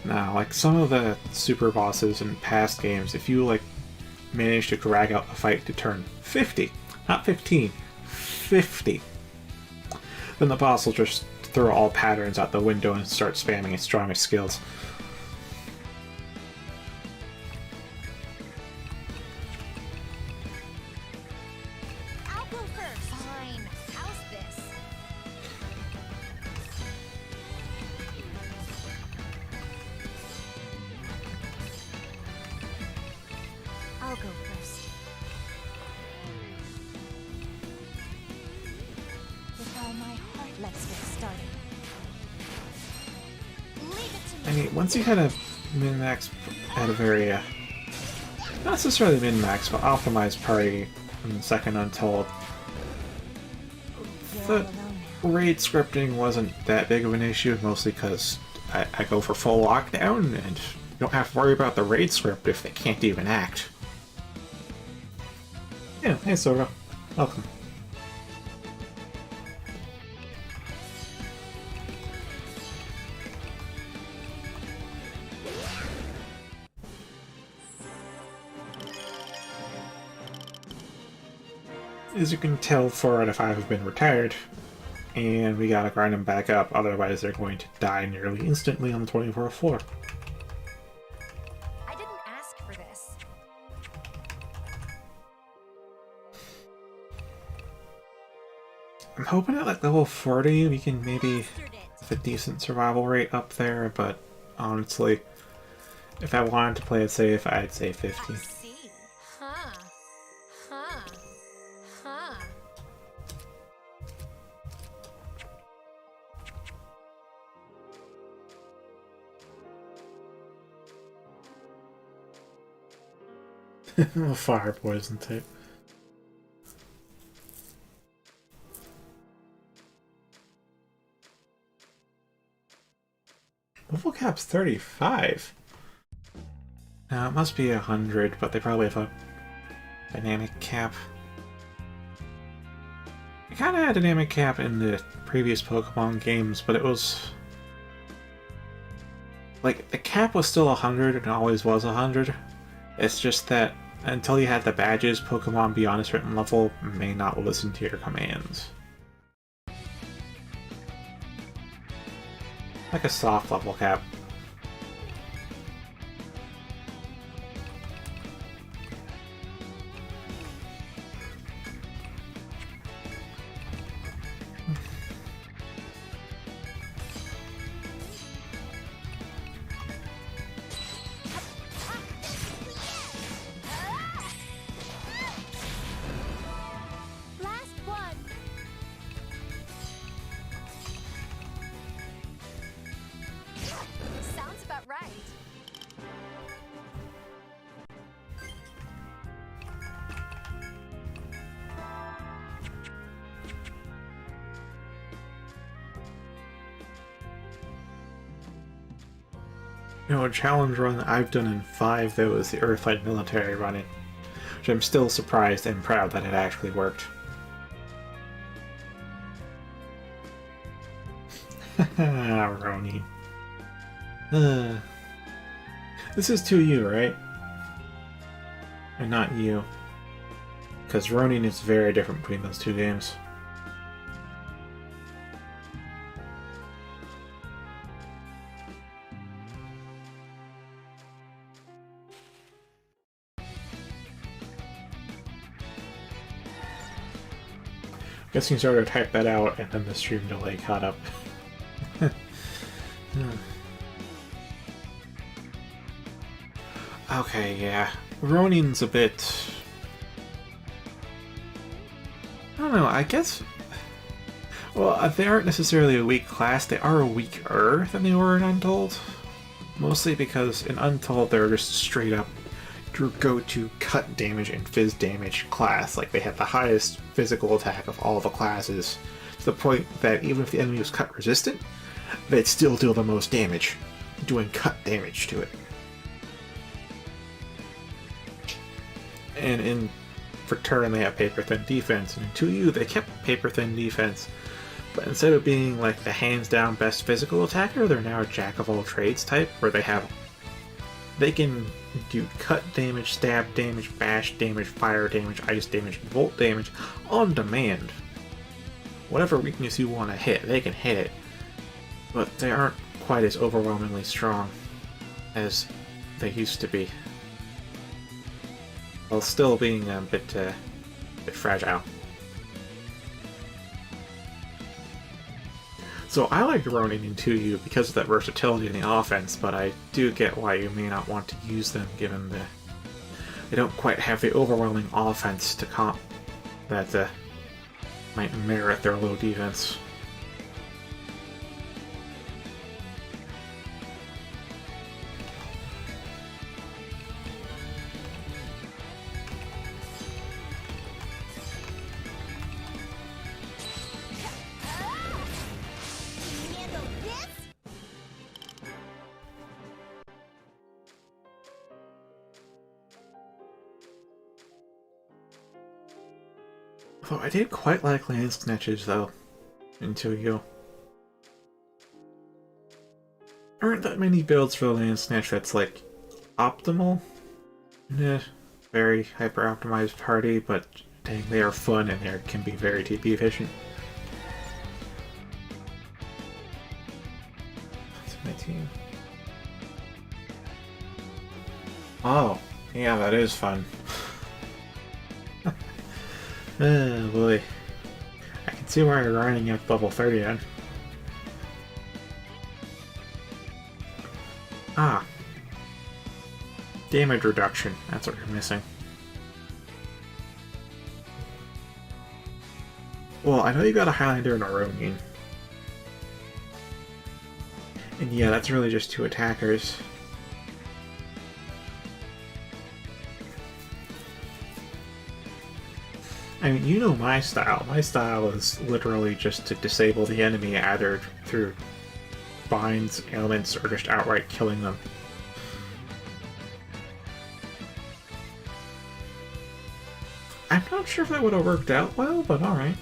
Now, like some of the super bosses in past games, if you like manage to drag out the fight to turn 50, not 15, 50, then the boss will just throw all patterns out the window and start spamming its strongest skills. I'll go first. Fine. How's this? I'll go first. With all my heart, let's get started. Leave it to I me. mean, once you kind of min-max at a very, not necessarily min-max, but optimized party in the second Untold, You're all the alone now. raid scripting wasn't that big of an issue, mostly because I go for full lockdown, and you don't have to worry about the raid script if they can't even act. Yeah, hey Soda. Welcome. As you can tell, 4 out of 5 have been retired, and we gotta grind them back up, otherwise they're going to die nearly instantly on the 24th floor. I didn't ask for this. I'm hoping at like level 40 we can maybe Mastered it. have a decent survival rate up there, but honestly, if I wanted to play it safe, I'd say 50. I see. Huh. Huh. Huh. Fire poison type. Level cap's 35. Now it must be 100, but they probably have a dynamic cap. I kinda had a dynamic cap in the previous Pokemon games, but it was... like, the cap was still 100 and always was 100. It's just that until you had the badges, Pokemon beyond a certain level may not listen to your commands. Like a soft level cap. Last one. Sounds about right. You know, a challenge run that I've done in 5, though, is the Earthlight military running, which I'm still surprised and proud that it actually worked. Haha, Ronin. This is 2U, right? And not you. Because Ronin is very different between those two games. Guess you started to type that out, and then the stream delay caught up. Okay, yeah. Ronin's a bit... I don't know, I guess... Well, they aren't necessarily a weak class, they are weaker than they were in Untold. Mostly because in Untold they're just straight up your go-to cut damage and phys damage class. Like, they had the highest physical attack of all the classes, to the point that even if the enemy was cut resistant, they'd still deal the most damage, doing cut damage to it. And in return they have paper thin defense, and in 2U they kept paper thin defense, but instead of being like the hands down best physical attacker, they're now a jack of all trades type, where they can do cut damage, stab damage, bash damage, fire damage, ice damage, volt damage on demand. Whatever weakness you want to hit, they can hit it, but they aren't quite as overwhelmingly strong as they used to be, while still being a bit fragile. So I like Ronin in 2U because of that versatility in the offense, but I do get why you may not want to use them given they don't quite have the overwhelming offense to comp that might merit their low defense. Although I did quite like land snatches though, in 2U. Aren't that many builds for the land snatch that's like optimal in a very hyper optimized party, but dang, they are fun and they can be very TP efficient. That's my team. Oh, yeah, that is fun. Oh boy. I can see why you're running at level 30 then. Ah. Damage reduction. That's what you're missing. Well, I know you got a Highlander and a Ronin. And yeah, that's really just two attackers. I mean, you know my style. My style is literally just to disable the enemy either through binds, ailments, or just outright killing them. I'm not sure if that would have worked out well, but alright.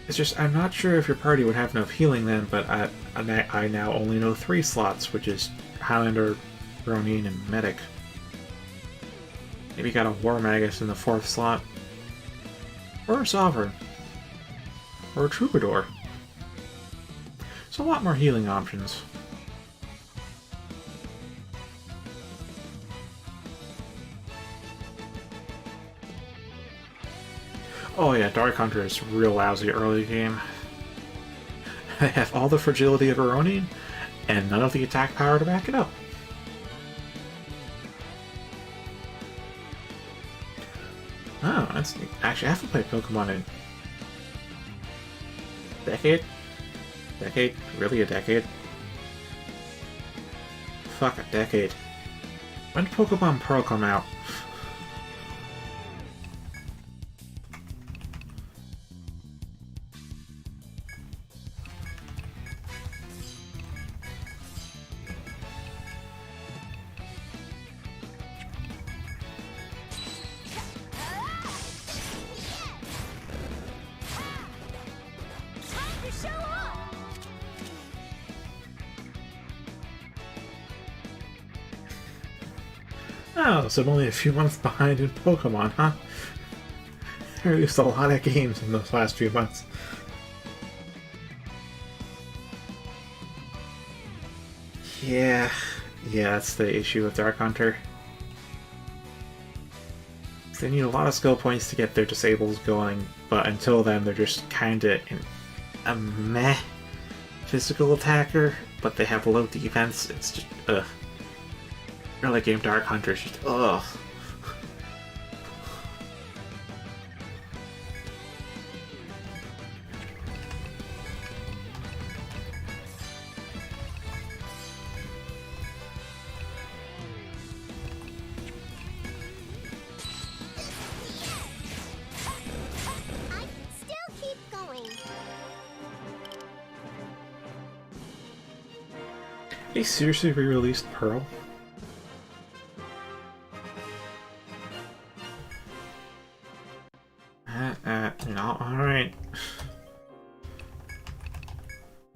It's just, I'm not sure if your party would have enough healing then, but I now only know 3 slots, which is Highlander, Ronin, and Medic. Maybe got a War Magus in the 4th slot. Or a Sovereign. Or a Troubadour. So a lot more healing options. Oh yeah, Dark Hunter is real lousy early game. They have all the fragility of a Ronin, and none of the attack power to back it up. Oh, that's neat. Actually, I haven't played Pokemon in... Decade? Decade? Really a decade? Fuck, a decade. When did Pokemon Pearl come out? Oh, so I'm only a few months behind in Pokemon, huh? I released a lot of games in those last few months. Yeah, that's the issue with Dark Hunter. They need a lot of skill points to get their disables going, but until then they're just kinda a meh physical attacker, but they have low defense. It's just, ugh. Early game Dark Hunter is just, ugh. They seriously re-released Pearl? No, alright.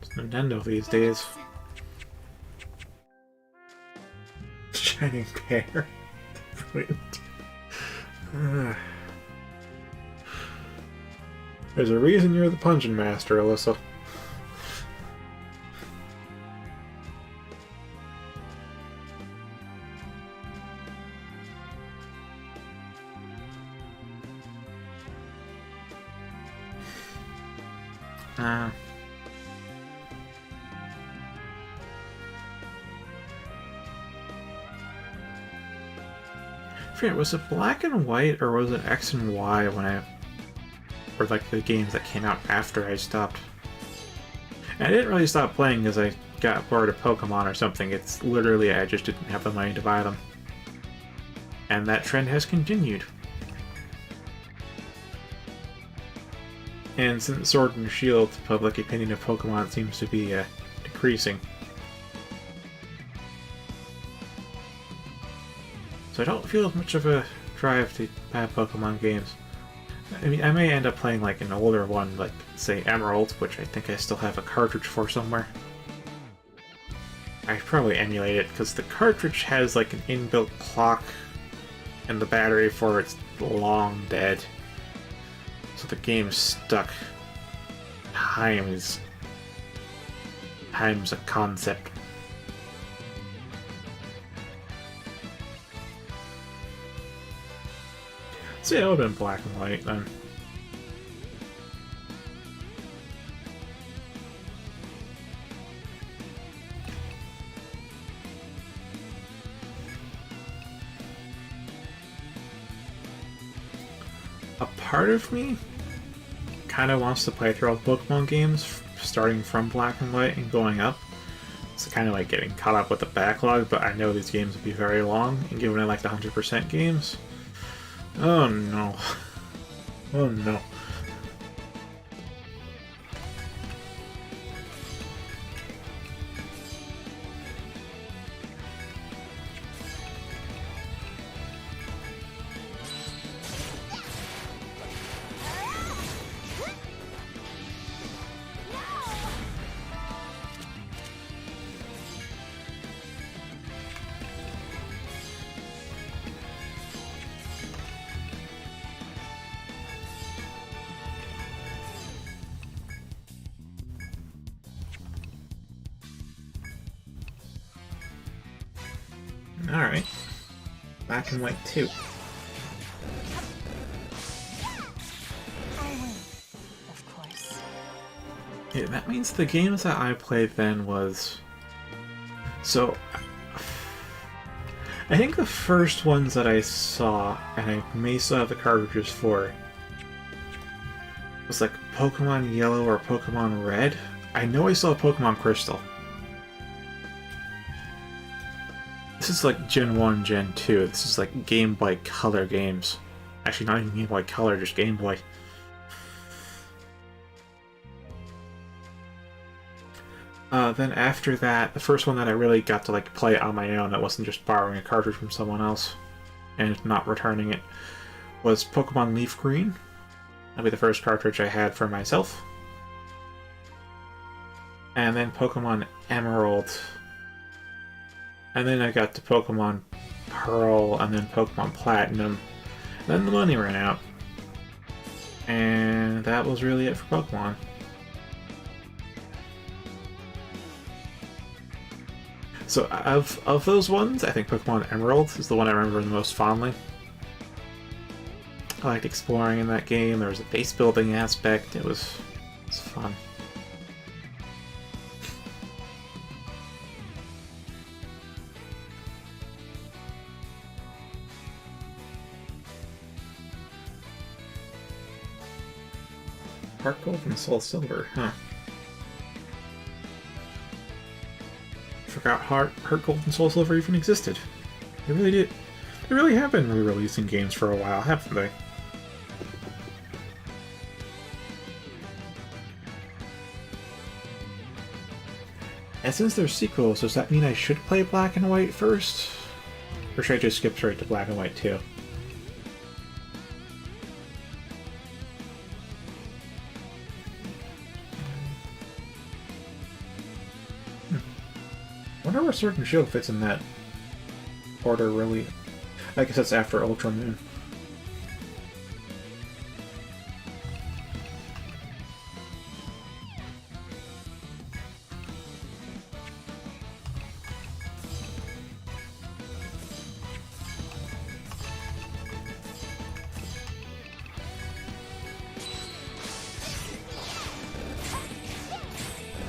It's Nintendo these days. Shining Pear. Brilliant. There's a reason you're the Punching Master, Alyssa. Was it black and white or was it X and Y when or like the games that came out after I stopped? And I didn't really stop playing because I got bored of Pokemon or something. It's literally I just didn't have the money to buy them. And that trend has continued. And since Sword and Shield, public opinion of Pokemon seems to be decreasing. So I don't feel as much of a drive to buy Pokemon games. I mean, I may end up playing like an older one, like say Emerald, which I think I still have a cartridge for somewhere. I probably emulate it because the cartridge has like an inbuilt clock, and the battery for it's long dead. So the game's stuck. Time's a concept. So yeah, it would have been black and white then. A part of me kind of wants to play through all the Pokemon games, starting from black and white and going up. It's kind of like getting caught up with the backlog, but I know these games will be very long, and given I like the 100% games, oh no. Oh no. Alright. Black and white 2. I win, of course. Yeah, that means the games that I played then was... So... I think the first ones that I saw, and I may still have the cartridges for, was like Pokemon Yellow or Pokemon Red. I know I saw Pokemon Crystal. This is like Gen 1, Gen 2. This is like Game Boy Color games. Actually, not even Game Boy Color, just Game Boy. Then after that, the first one that I really got to like play on my own, that wasn't just borrowing a cartridge from someone else and not returning it, was Pokemon Leaf Green. That'd be the first cartridge I had for myself. And then Pokemon Emerald. And then I got to Pokemon Pearl, and then Pokemon Platinum. Then the money ran out. And that was really it for Pokemon. So of those ones, I think Pokemon Emerald is the one I remember the most fondly. I liked exploring in that game. There was a base building aspect. It was fun. Heart Gold and Soul Silver, huh? Forgot Heart Gold and Soul Silver even existed. They really did. They really have been re-releasing games for a while, haven't they? And since they're sequels, does that mean I should play Black and White first? Or should I just skip straight to Black and White 2? I wonder where Sword and Shield fits in that order, really. I guess that's after Ultra Moon.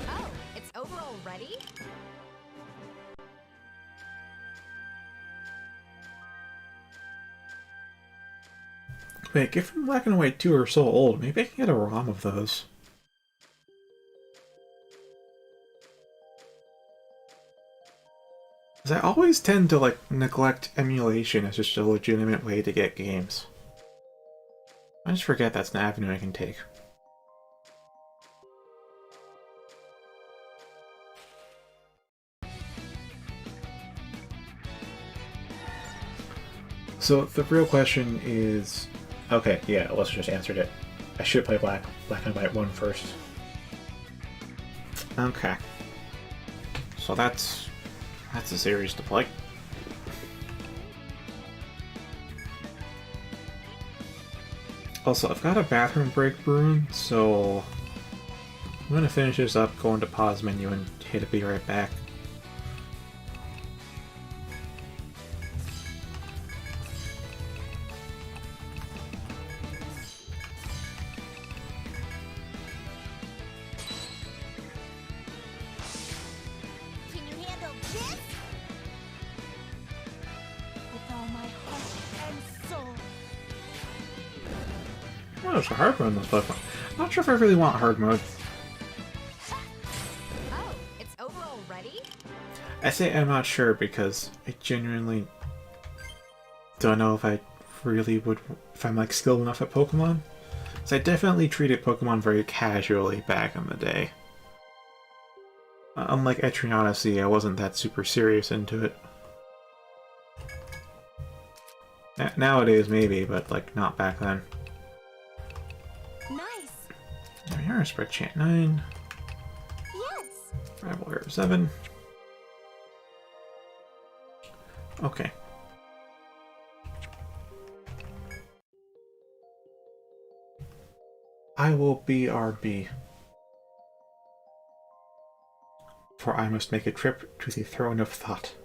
Oh, it's over already? Wait, given Black and White 2 are so old, maybe I can get a ROM of those. Because I always tend to, like, neglect emulation as just a legitimate way to get games. I just forget that's an avenue I can take. So the real question is... Okay, yeah, let's just answered it. I should play Black and White 1 first. Okay. So that's a series to play. Also, I've got a bathroom break brewing, so I'm gonna finish this up, go into pause menu, and hit a be right back. Can you handle this? With all my heart and soul. Oh, it's a hard mode in this Pokemon. I'm not sure if I really want hard mode. Oh, it's over already? I say I'm not sure because I genuinely don't know if I really would, if I'm like skilled enough at Pokemon. So I definitely treated Pokemon very casually back in the day. Unlike Etrian Odyssey, I wasn't that super serious into it. Nowadays maybe, but like not back then. Nice. There we are, Spread Chant 9. Yes. Rival Herb 7. Okay. I will BRB. For I must make a trip to the Throne of Thought.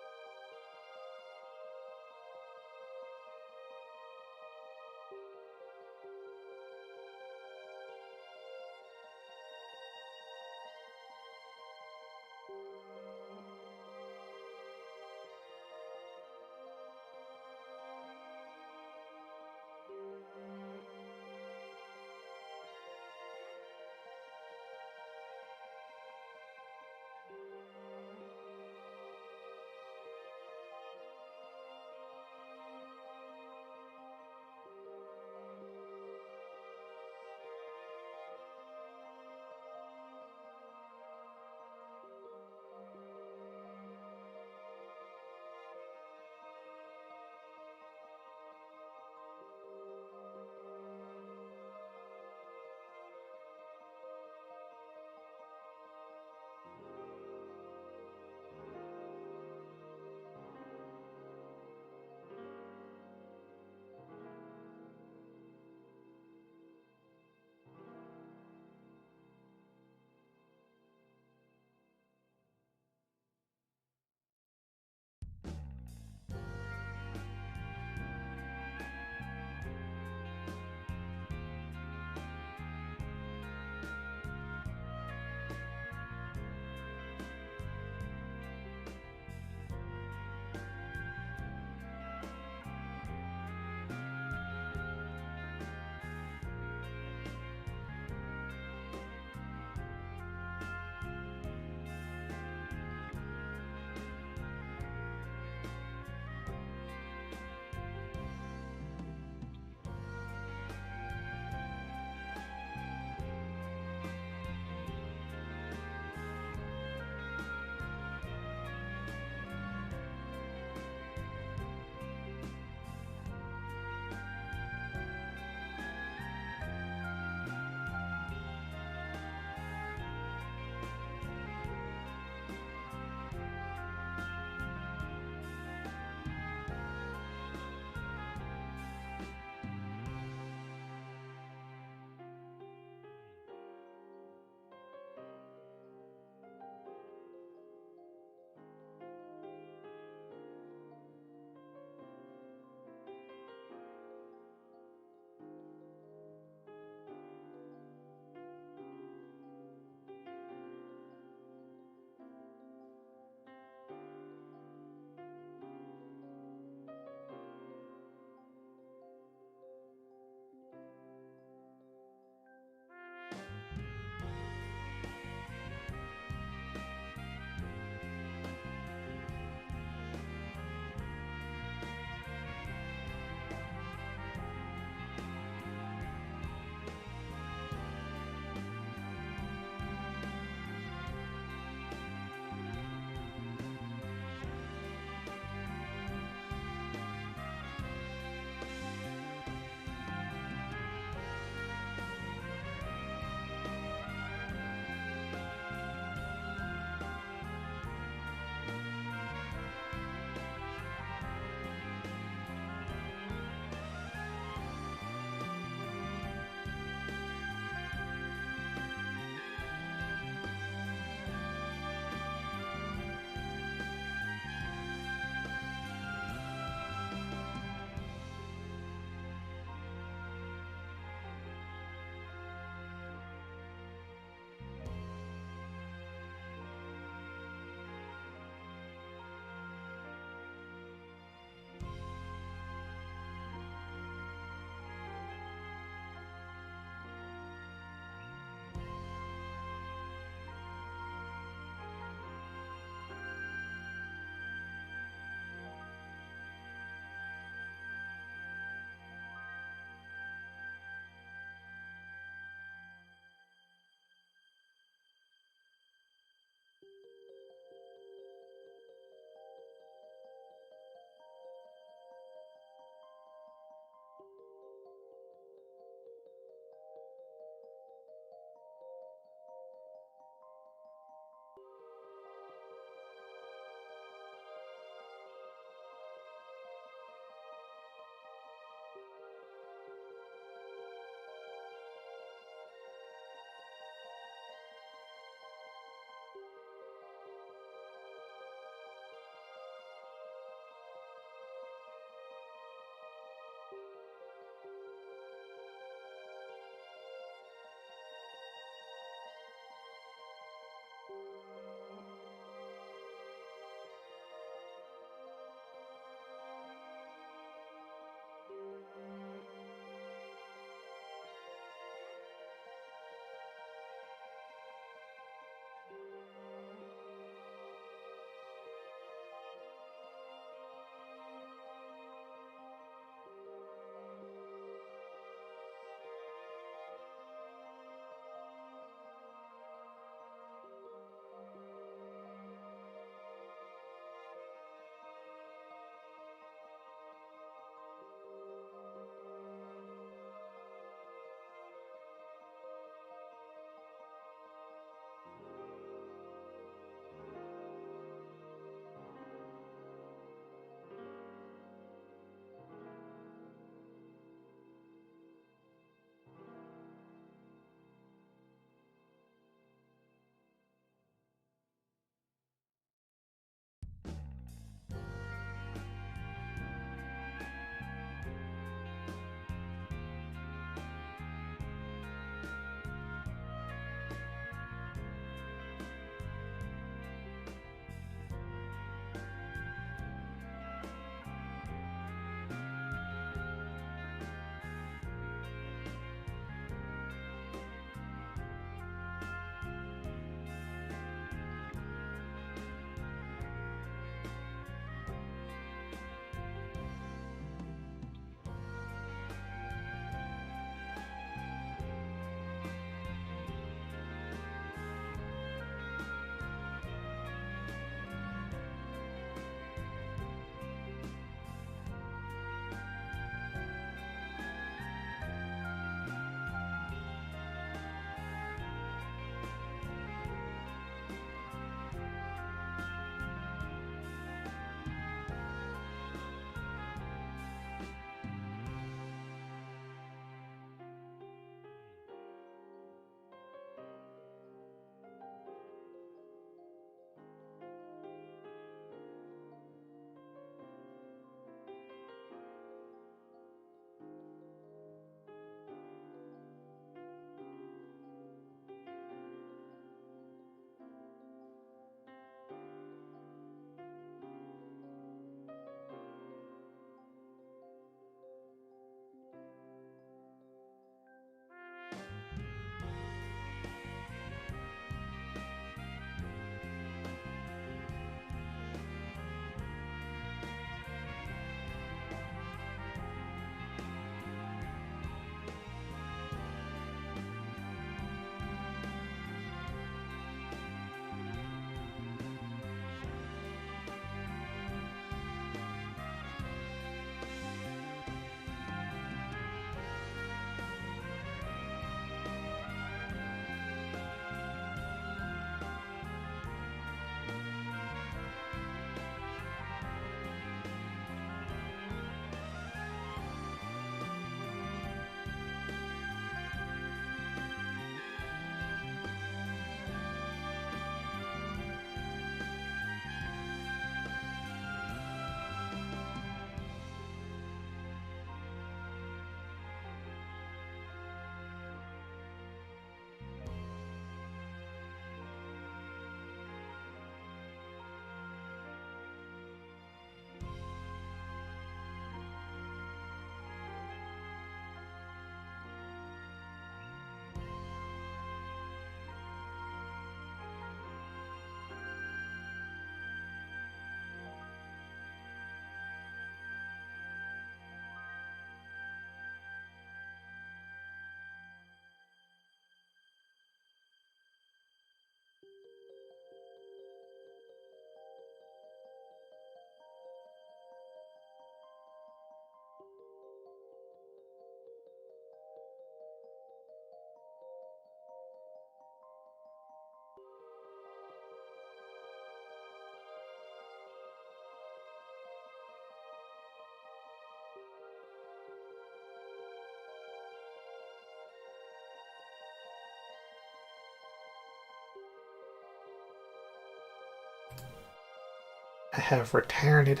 I have returned.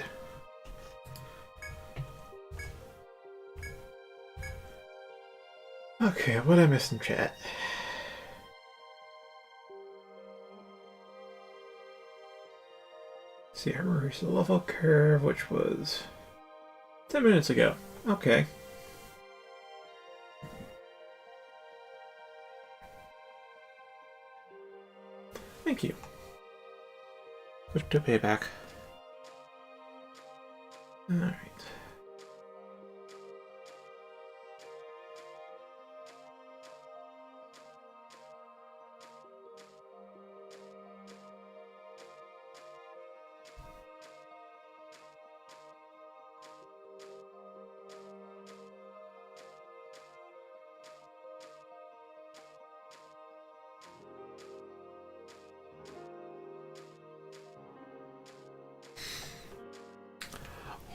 Okay, what I missed in chat? See, I reversed the level curve, which was 10 minutes ago. Okay. Thank you. Switch to payback. Alright.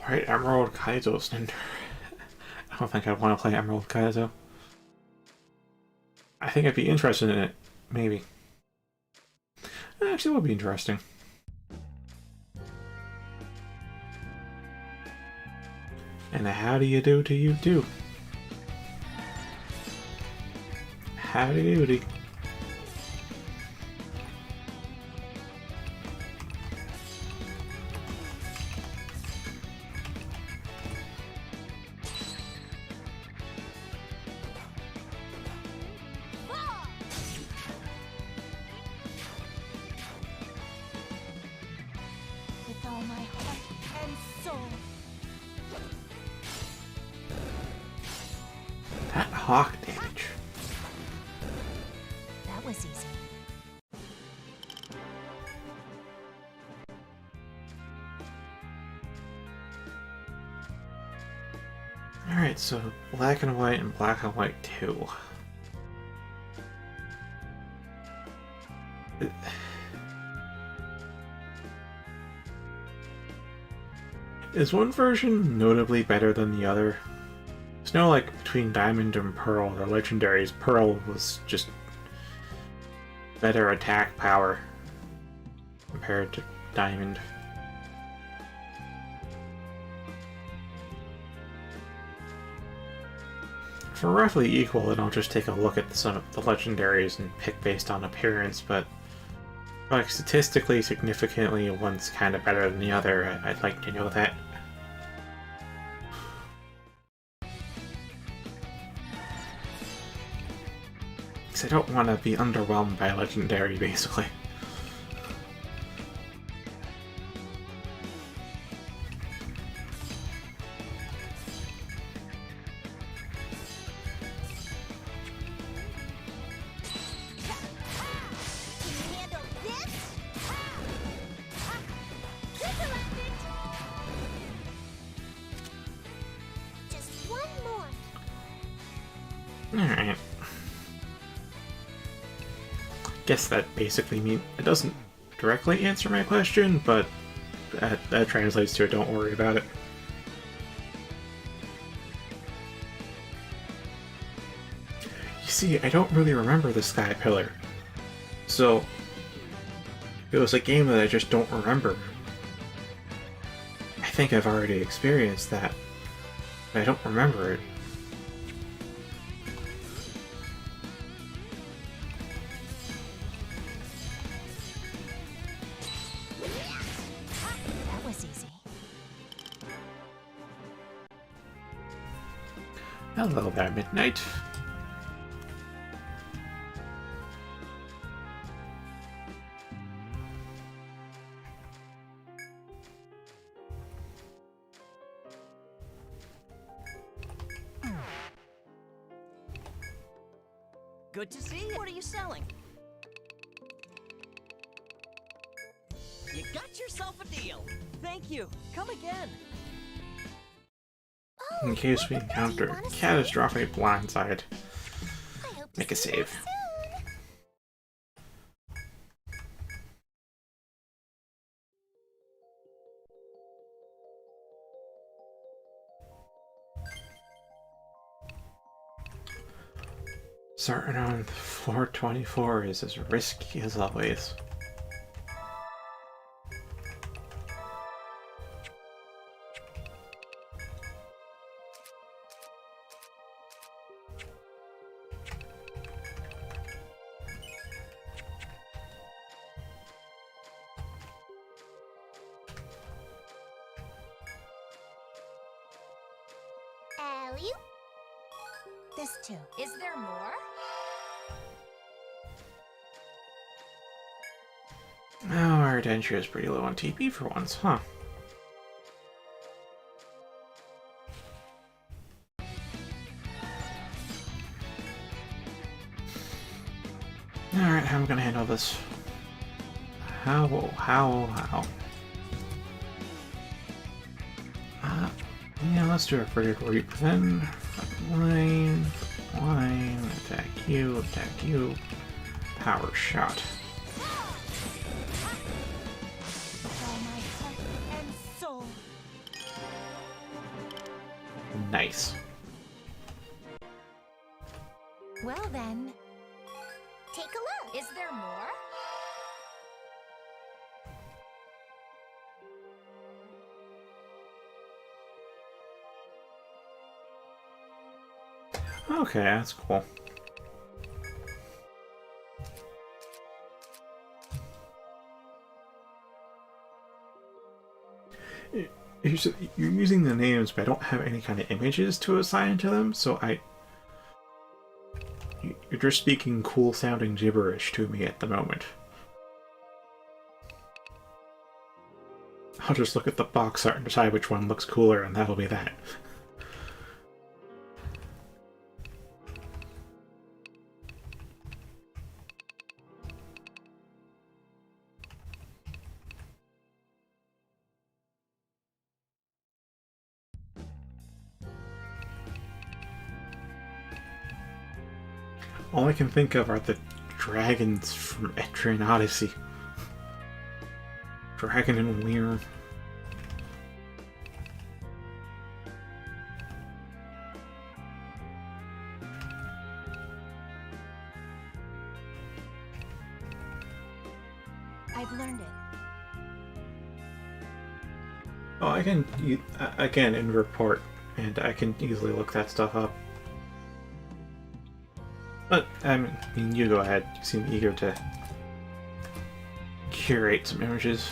Alright, Emerald Kaizo's in. I don't think I'd want to play Emerald Kaizo. I think I'd be interested in it. Maybe. Actually, it would be interesting. And how do you do to you too? Howdy doody. With all my heart and soul. That hawk damage. That was easy. Alright, so black and white and black and white 2. Is one version notably better than the other? It's no like between Diamond and Pearl, the legendaries. Pearl was just better attack power compared to Diamond. If we're roughly equal, then I'll just take a look at some of the legendaries and pick based on appearance, but like statistically significantly one's kind of better than the other. I'd like to know that. Because I don't want to be underwhelmed by a legendary, basically. Can you handle this? Resurrected! Just one more. Alright. Guess that basically means it doesn't directly answer my question, but that translates to don't worry about it. You see, I don't really remember the Sky Pillar. So, it was a game that I just don't remember. I think I've already experienced that, but I don't remember it. That was easy. Hello there, Midnight. Good to see you. What are you selling? You got yourself a deal. Thank you. Come again. Oh, In case we welcome. Do you encounter wanna save? catastrophic blindside, I hope to make a see you back save. soon. Starting on floor 24 is as risky as always. you? This too. Is there more? Oh, our adventure is pretty low on TP for once, huh? Alright, how am I gonna handle this? How? Yeah, let's do a further reap then. Line, attack you, power shot. All my heart and soul. Nice. Well then, take a look. Is there more? Okay, that's cool. You're using the names, but I don't have any kind of images to assign to them, so you're just speaking cool-sounding gibberish to me at the moment. I'll just look at the box art and decide which one looks cooler, and that'll be that. All I can think of are the dragons from Etrian Odyssey. Dragon and Weir. I've learned it. Oh, I can, again, in report, and I can easily look that stuff up. But, I mean, you go ahead. You seem eager to curate some images.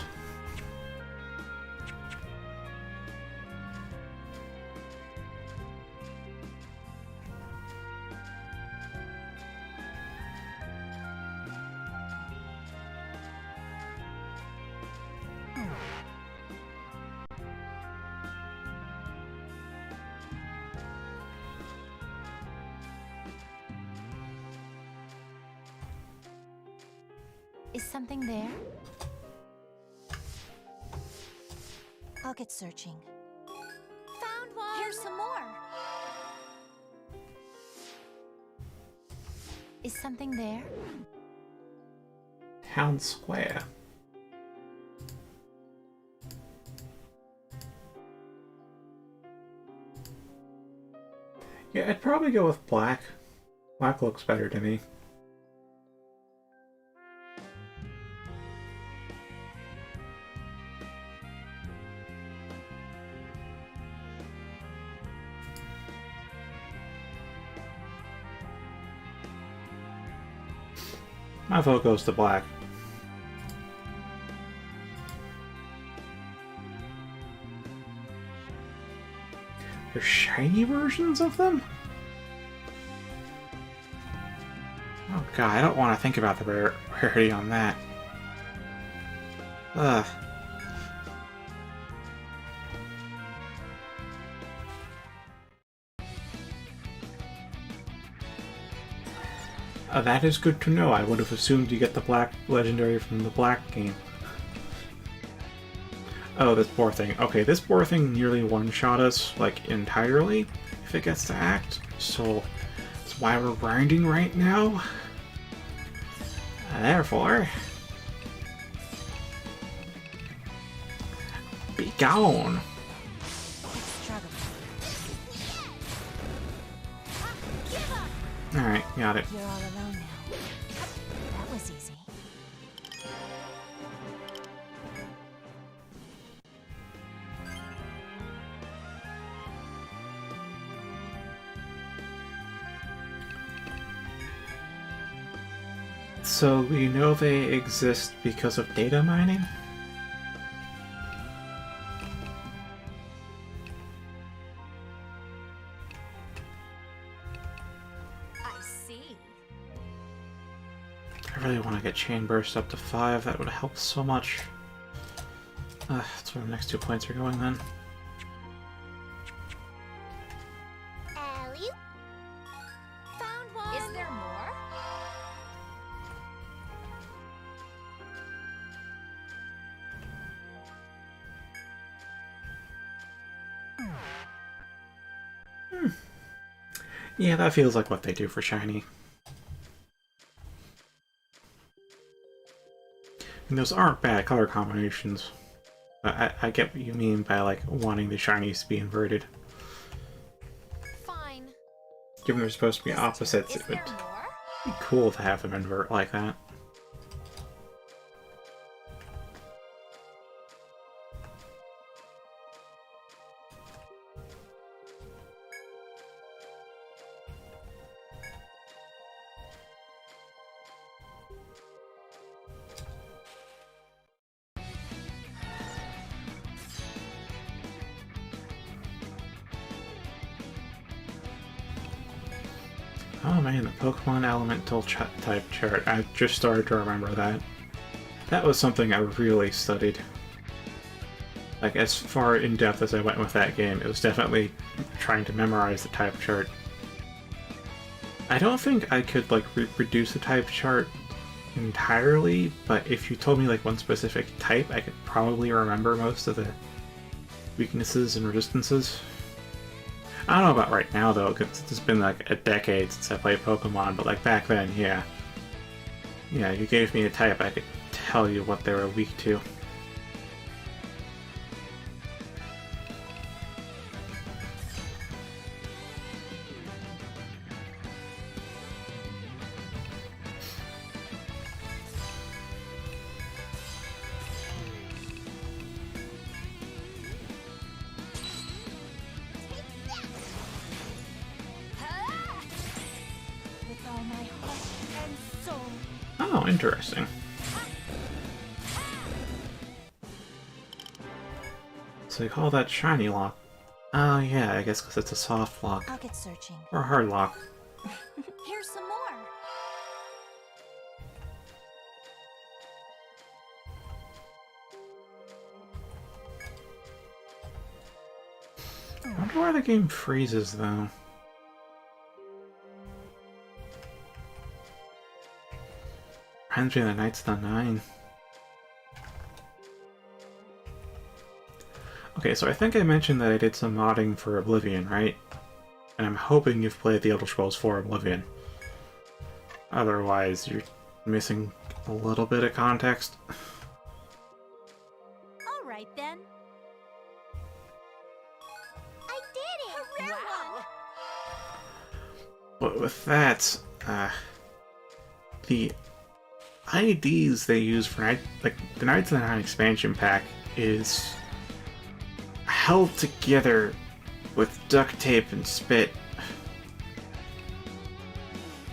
Is something there? I'll get searching. Found one. Here's some more. Is something there? Town Square. Yeah, I'd probably go with black. Black looks better to me. My vote goes to black. There's shiny versions of them? Oh god, I don't want to think about the rarity on that. Ugh. That is good to know. I would have assumed you get the black legendary from the black game. Oh, this boar thing. Okay, this boar thing nearly one-shot us, like, entirely, if it gets to act. So, that's why we're grinding right now. Therefore, be gone. Struggle. Alright, got it. You're all alone now. That was easy. So, we know they exist because of data mining? really want to get Chain Burst up to 5. That would help so much. That's where the next 2 points are going then. Alley. Found one. Is there more? Yeah, that feels like what they do for Shiny. And those aren't bad color combinations. But I get what you mean by, like, wanting the Shinies to be inverted. Fine. Given they're supposed to be opposites, Is it would there more? be cool to have them invert like that. Oh man, the Pokemon Elemental type chart. I just started to remember that. That was something I really studied. Like, as far in depth as I went with that game, it was definitely trying to memorize the type chart. I don't think I could, like, reproduce the type chart entirely, but if you told me, like, one specific type, I could probably remember most of the weaknesses and resistances. I don't know about right now, though, because it's been, like, a decade since I played Pokemon, but, like, back then, yeah. Yeah, you gave me a type, I could tell you what they were weak to. With all my heart and soul. Oh, interesting. So you call that shiny lock? Oh yeah, I guess because it's a soft lock. I'll get searching. Or a hard lock. Here's some more. I wonder why the game freezes, though. Reminds me of the Knights of the Nine. Okay, so I think I mentioned that I did some modding for Oblivion, right? And I'm hoping you've played The Elder Scrolls IV Oblivion. Otherwise, you're missing a little bit of context. All right then. I did it! Wow. But with that, the IDs they use for the Knights of the Nine expansion pack is held together with duct tape and spit.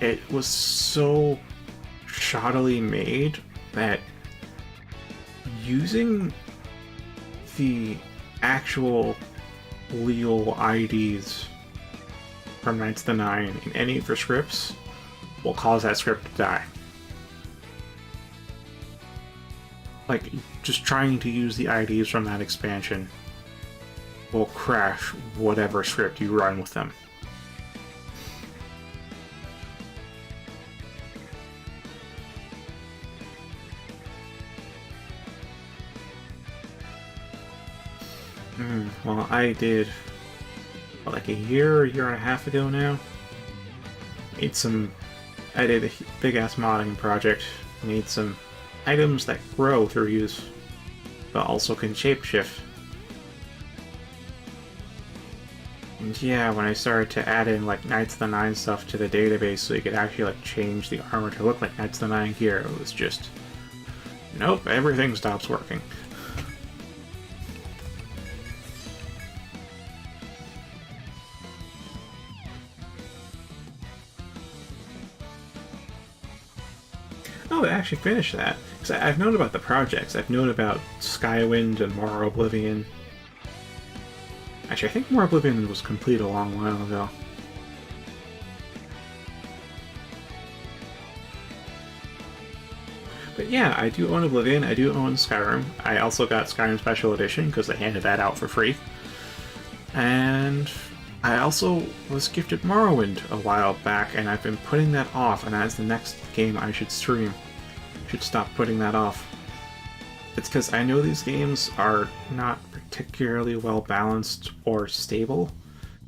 It was so shoddily made that using the actual legal IDs from Knights of the Nine in any of your scripts will cause that script to die. Like, just trying to use the IDs from that expansion will crash whatever script you run with them. Well, I did, what, like a year and a half ago now? I did a big-ass modding project. Made some items that grow through use, but also can shapeshift. And yeah, when I started to add in like Knights of the Nine stuff to the database so you could actually like change the armor to look like Knights of the Nine gear, it was just, nope, everything stops working. Oh, I actually finished that. Because I've known about the projects. I've known about Skywind and More Oblivion. Actually, I think More Oblivion was complete a long while ago. yeah, I do own Oblivion, I do own Skyrim. I also got Skyrim Special Edition because they handed that out for free. And I also was gifted Morrowind a while back, and I've been putting that off, and that's the next game I should stream. I should stop putting that off. It's because I know these games are not particularly well balanced or stable,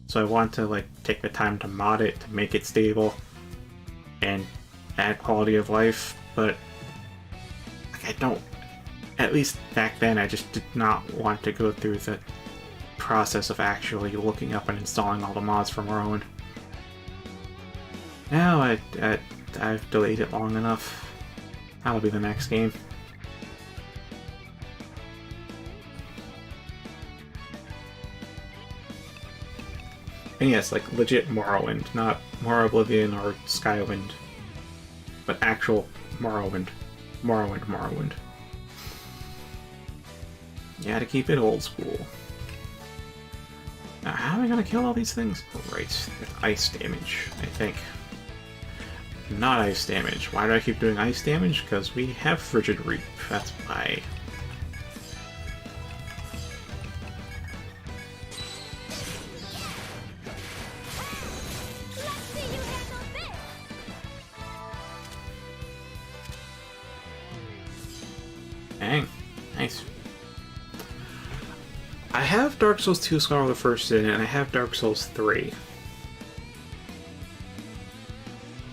so I want to like take the time to mod it to make it stable and add quality of life, but like, I don't, at least back then I just did not want to go through the process of actually looking up and installing all the mods for Morrowind. Now I've delayed it long enough. That'll be the next game. And yes, like legit Morrowind, not more Oblivion or Skywind, but actual Morrowind. Morrowind. You gotta keep it old school. Now, how am I gonna kill all these things? Right, with ice damage, I think. Not ice damage. Why do I keep doing ice damage? Because we have Frigid Reap, that's why. Dang, nice. I have Dark Souls 2 Scholar of the First Sin, and I have Dark Souls 3.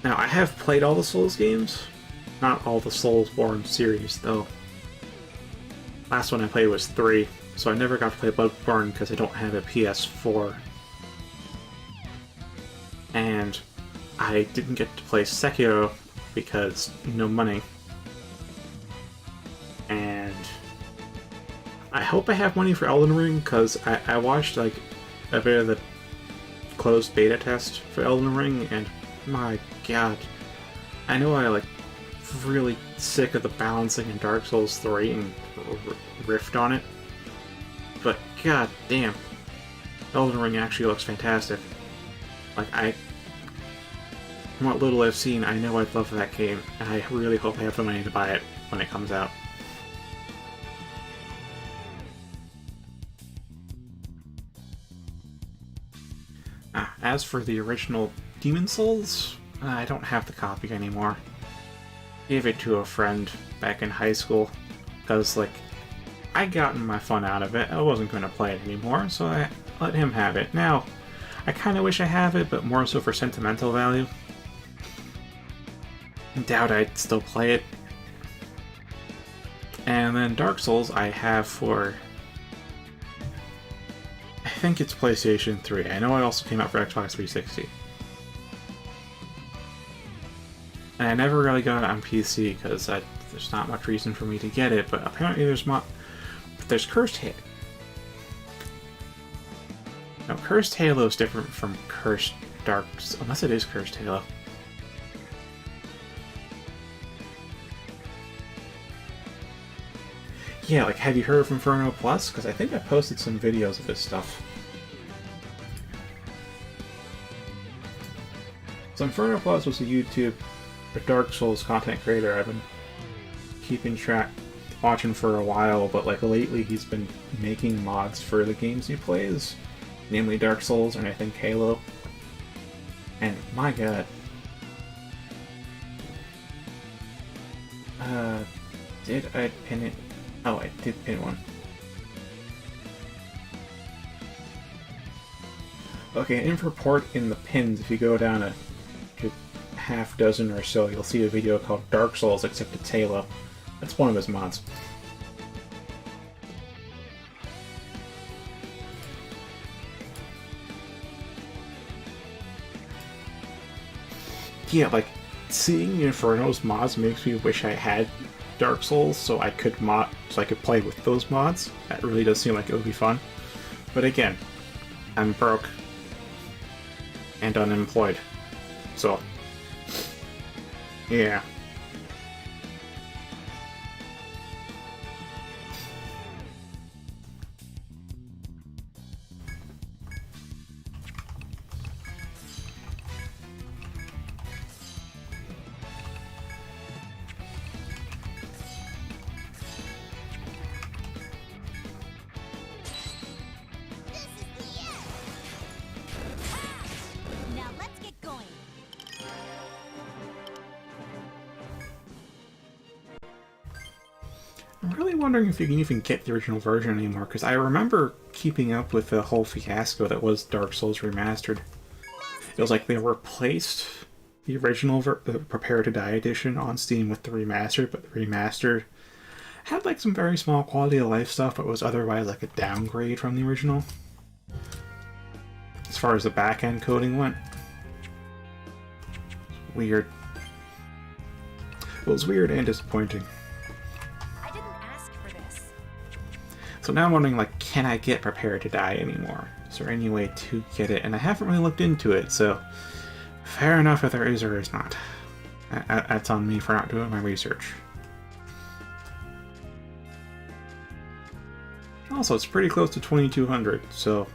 Now, I have played all the Souls games, not all the Soulsborne series, though. Last one I played was 3, so I never got to play Bloodborne because I don't have a PS4. And I didn't get to play Sekiro because no money. And I hope I have money for Elden Ring, because I watched like a bit of the closed beta test for Elden Ring, and my god, I know I like really sick of the balancing in Dark Souls 3 and riffed on it, but god damn, Elden Ring actually looks fantastic. Like, from what little I've seen, I know I'd love that game, and I really hope I have the money to buy it when it comes out. As for the original Demon Souls, I don't have the copy anymore. Gave it to a friend back in high school, because, like, I'd gotten my fun out of it. I wasn't going to play it anymore, so I let him have it. Now, I kind of wish I have it, but more so for sentimental value. I doubt I'd still play it. And then Dark Souls I have for, I think it's PlayStation 3. I know it also came out for Xbox 360. And I never really got it on PC because there's not much reason for me to get it, but apparently there's Cursed Halo. No, Cursed Halo is different from Cursed Dark, unless it is Cursed Halo. Yeah, like, have you heard of Inferno Plus? Because I think I posted some videos of this stuff. So Inferno Plus was a Dark Souls content creator I've been keeping track, watching for a while, but like lately he's been making mods for the games he plays, namely Dark Souls and I think Halo. And my god. Did I pin it? Oh, I did pin one. Okay, in report in the pins, if you go down a half dozen or so, you'll see a video called Dark Souls, except it's Halo. That's one of his mods. Yeah, like, seeing Inferno's mods makes me wish I had Dark Souls so I could play with those mods. That really does seem like it would be fun. But again, I'm broke and unemployed. So, yeah. I'm really wondering if you can even get the original version anymore, because I remember keeping up with the whole fiasco that was Dark Souls Remastered. It was like they replaced the original the Prepare to Die edition on Steam with the remastered, but the remastered had like some very small quality of life stuff, but was otherwise like a downgrade from the original. As far as the back-end coding went. Weird. It was weird and disappointing. I didn't ask for this. So now I'm wondering, like, can I get Prepare to Die anymore? Is there any way to get it? And I haven't really looked into it, so fair enough if there is or is not. That's on me for not doing my research. Also, it's pretty close to 2200, so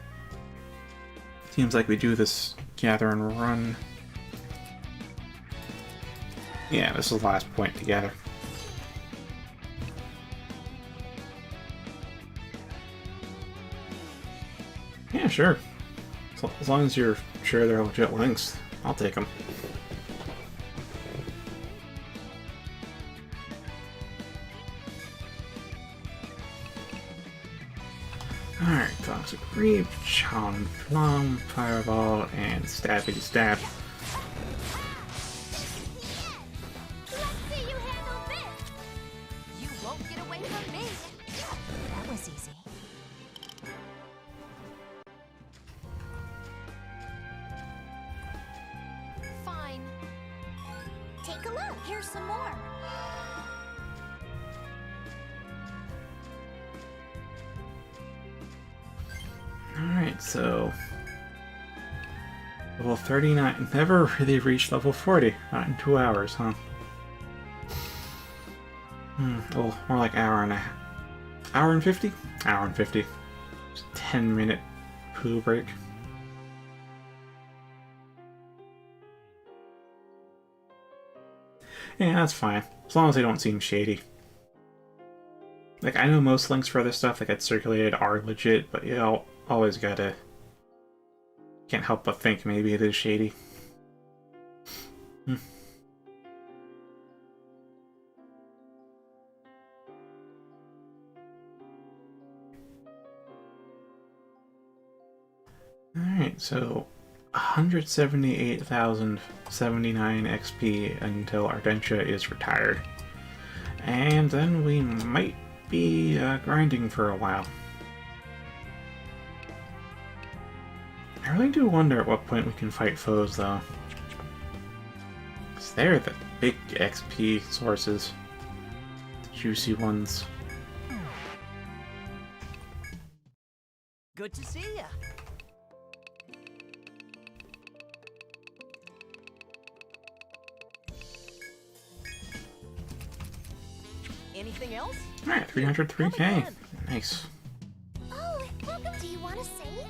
seems like we do this gather and run. Yeah, this is the last point together. Yeah, sure. So, as long as you're sure they're legit links, I'll take them. Alright, Toxic Reap, Chon Plum, Fireball, and Stabbity Stab. Let's see you handle this! You won't get away from me. That was easy. Fine. Take a look. Here's some more. Alright, so level 39. Never really reached level 40. Not in 2 hours, huh? Oh, more like hour and a half. Hour and 50? Hour and 50. Just 10-minute poo break. Yeah, that's fine. As long as they don't seem shady. Like, I know most links for other stuff that get circulated are legit, but you know, always gotta... Can't help but think maybe it is shady. Alright, so 178,079 XP until Ardentia is retired. And then we might be grinding for a while. I really do wonder at what point we can fight foes, though. Because they're the big XP sources. The juicy ones. Good to see ya. Anything else? Alright, 303k. Nice. Oh, welcome. Do you want to save?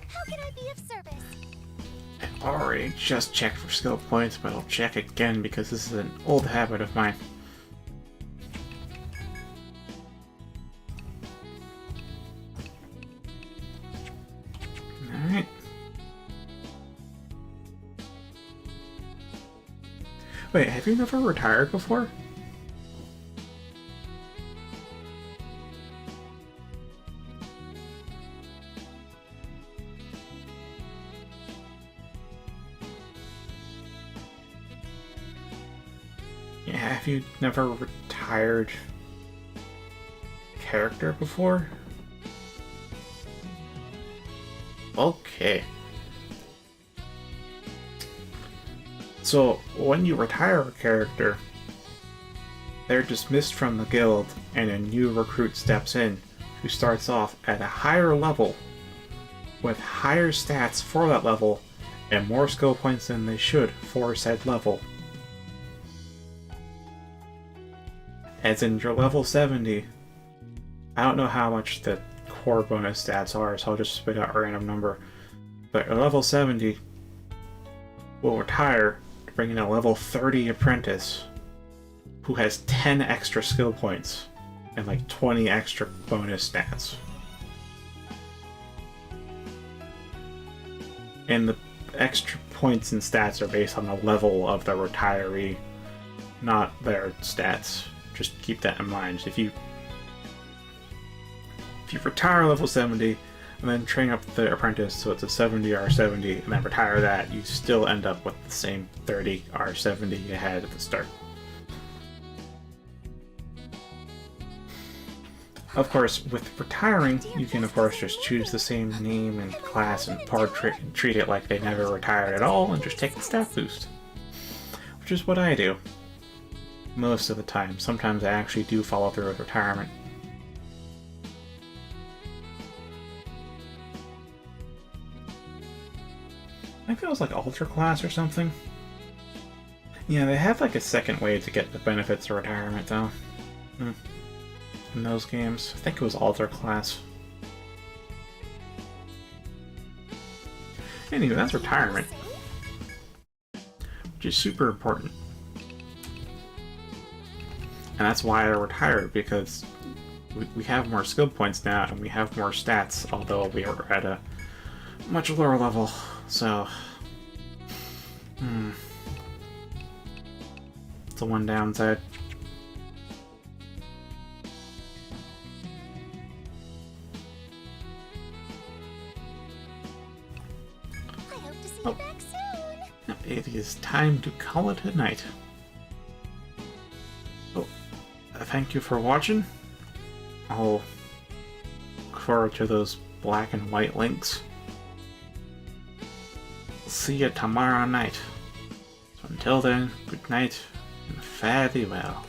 How can I be of service? I already just checked for skill points, but I'll check again because this is an old habit of mine. Alright. Wait, have you never retired before? Yeah, have you never retired character before? Okay. So, when you retire a character, they're dismissed from the guild and a new recruit steps in who starts off at a higher level with higher stats for that level and more skill points than they should for said level. As in, you're level 70. I don't know how much the core bonus stats are, so I'll just spit out a random number. But a level 70 will retire to bring in a level 30 apprentice who has 10 extra skill points and like 20 extra bonus stats. And the extra points and stats are based on the level of the retiree, not their stats. Just keep that in mind. If you retire level 70 and then train up the apprentice so it's a 70 R70 and then retire that, you still end up with the same 30 R70 you had at the start. Of course, with retiring, you can of course just choose the same name and class and treat it like they never retired at all and just take the stat boost. Which is what I do. Most of the time. Sometimes I actually do follow through with retirement. I think it was like Alter Class or something. Yeah, they have like a second way to get the benefits of retirement though. In those games. I think it was Alter Class. Anyway, that's retirement. Which is super important. And that's why I retired, because we have more skill points now and we have more stats, although we are at a much lower level, so... It's the one downside. I hope to see you back soon. It is time to call it a night. So, thank you for watching. I'll look forward to those black and white links. See you tomorrow night. So until then, good night and fare thee well.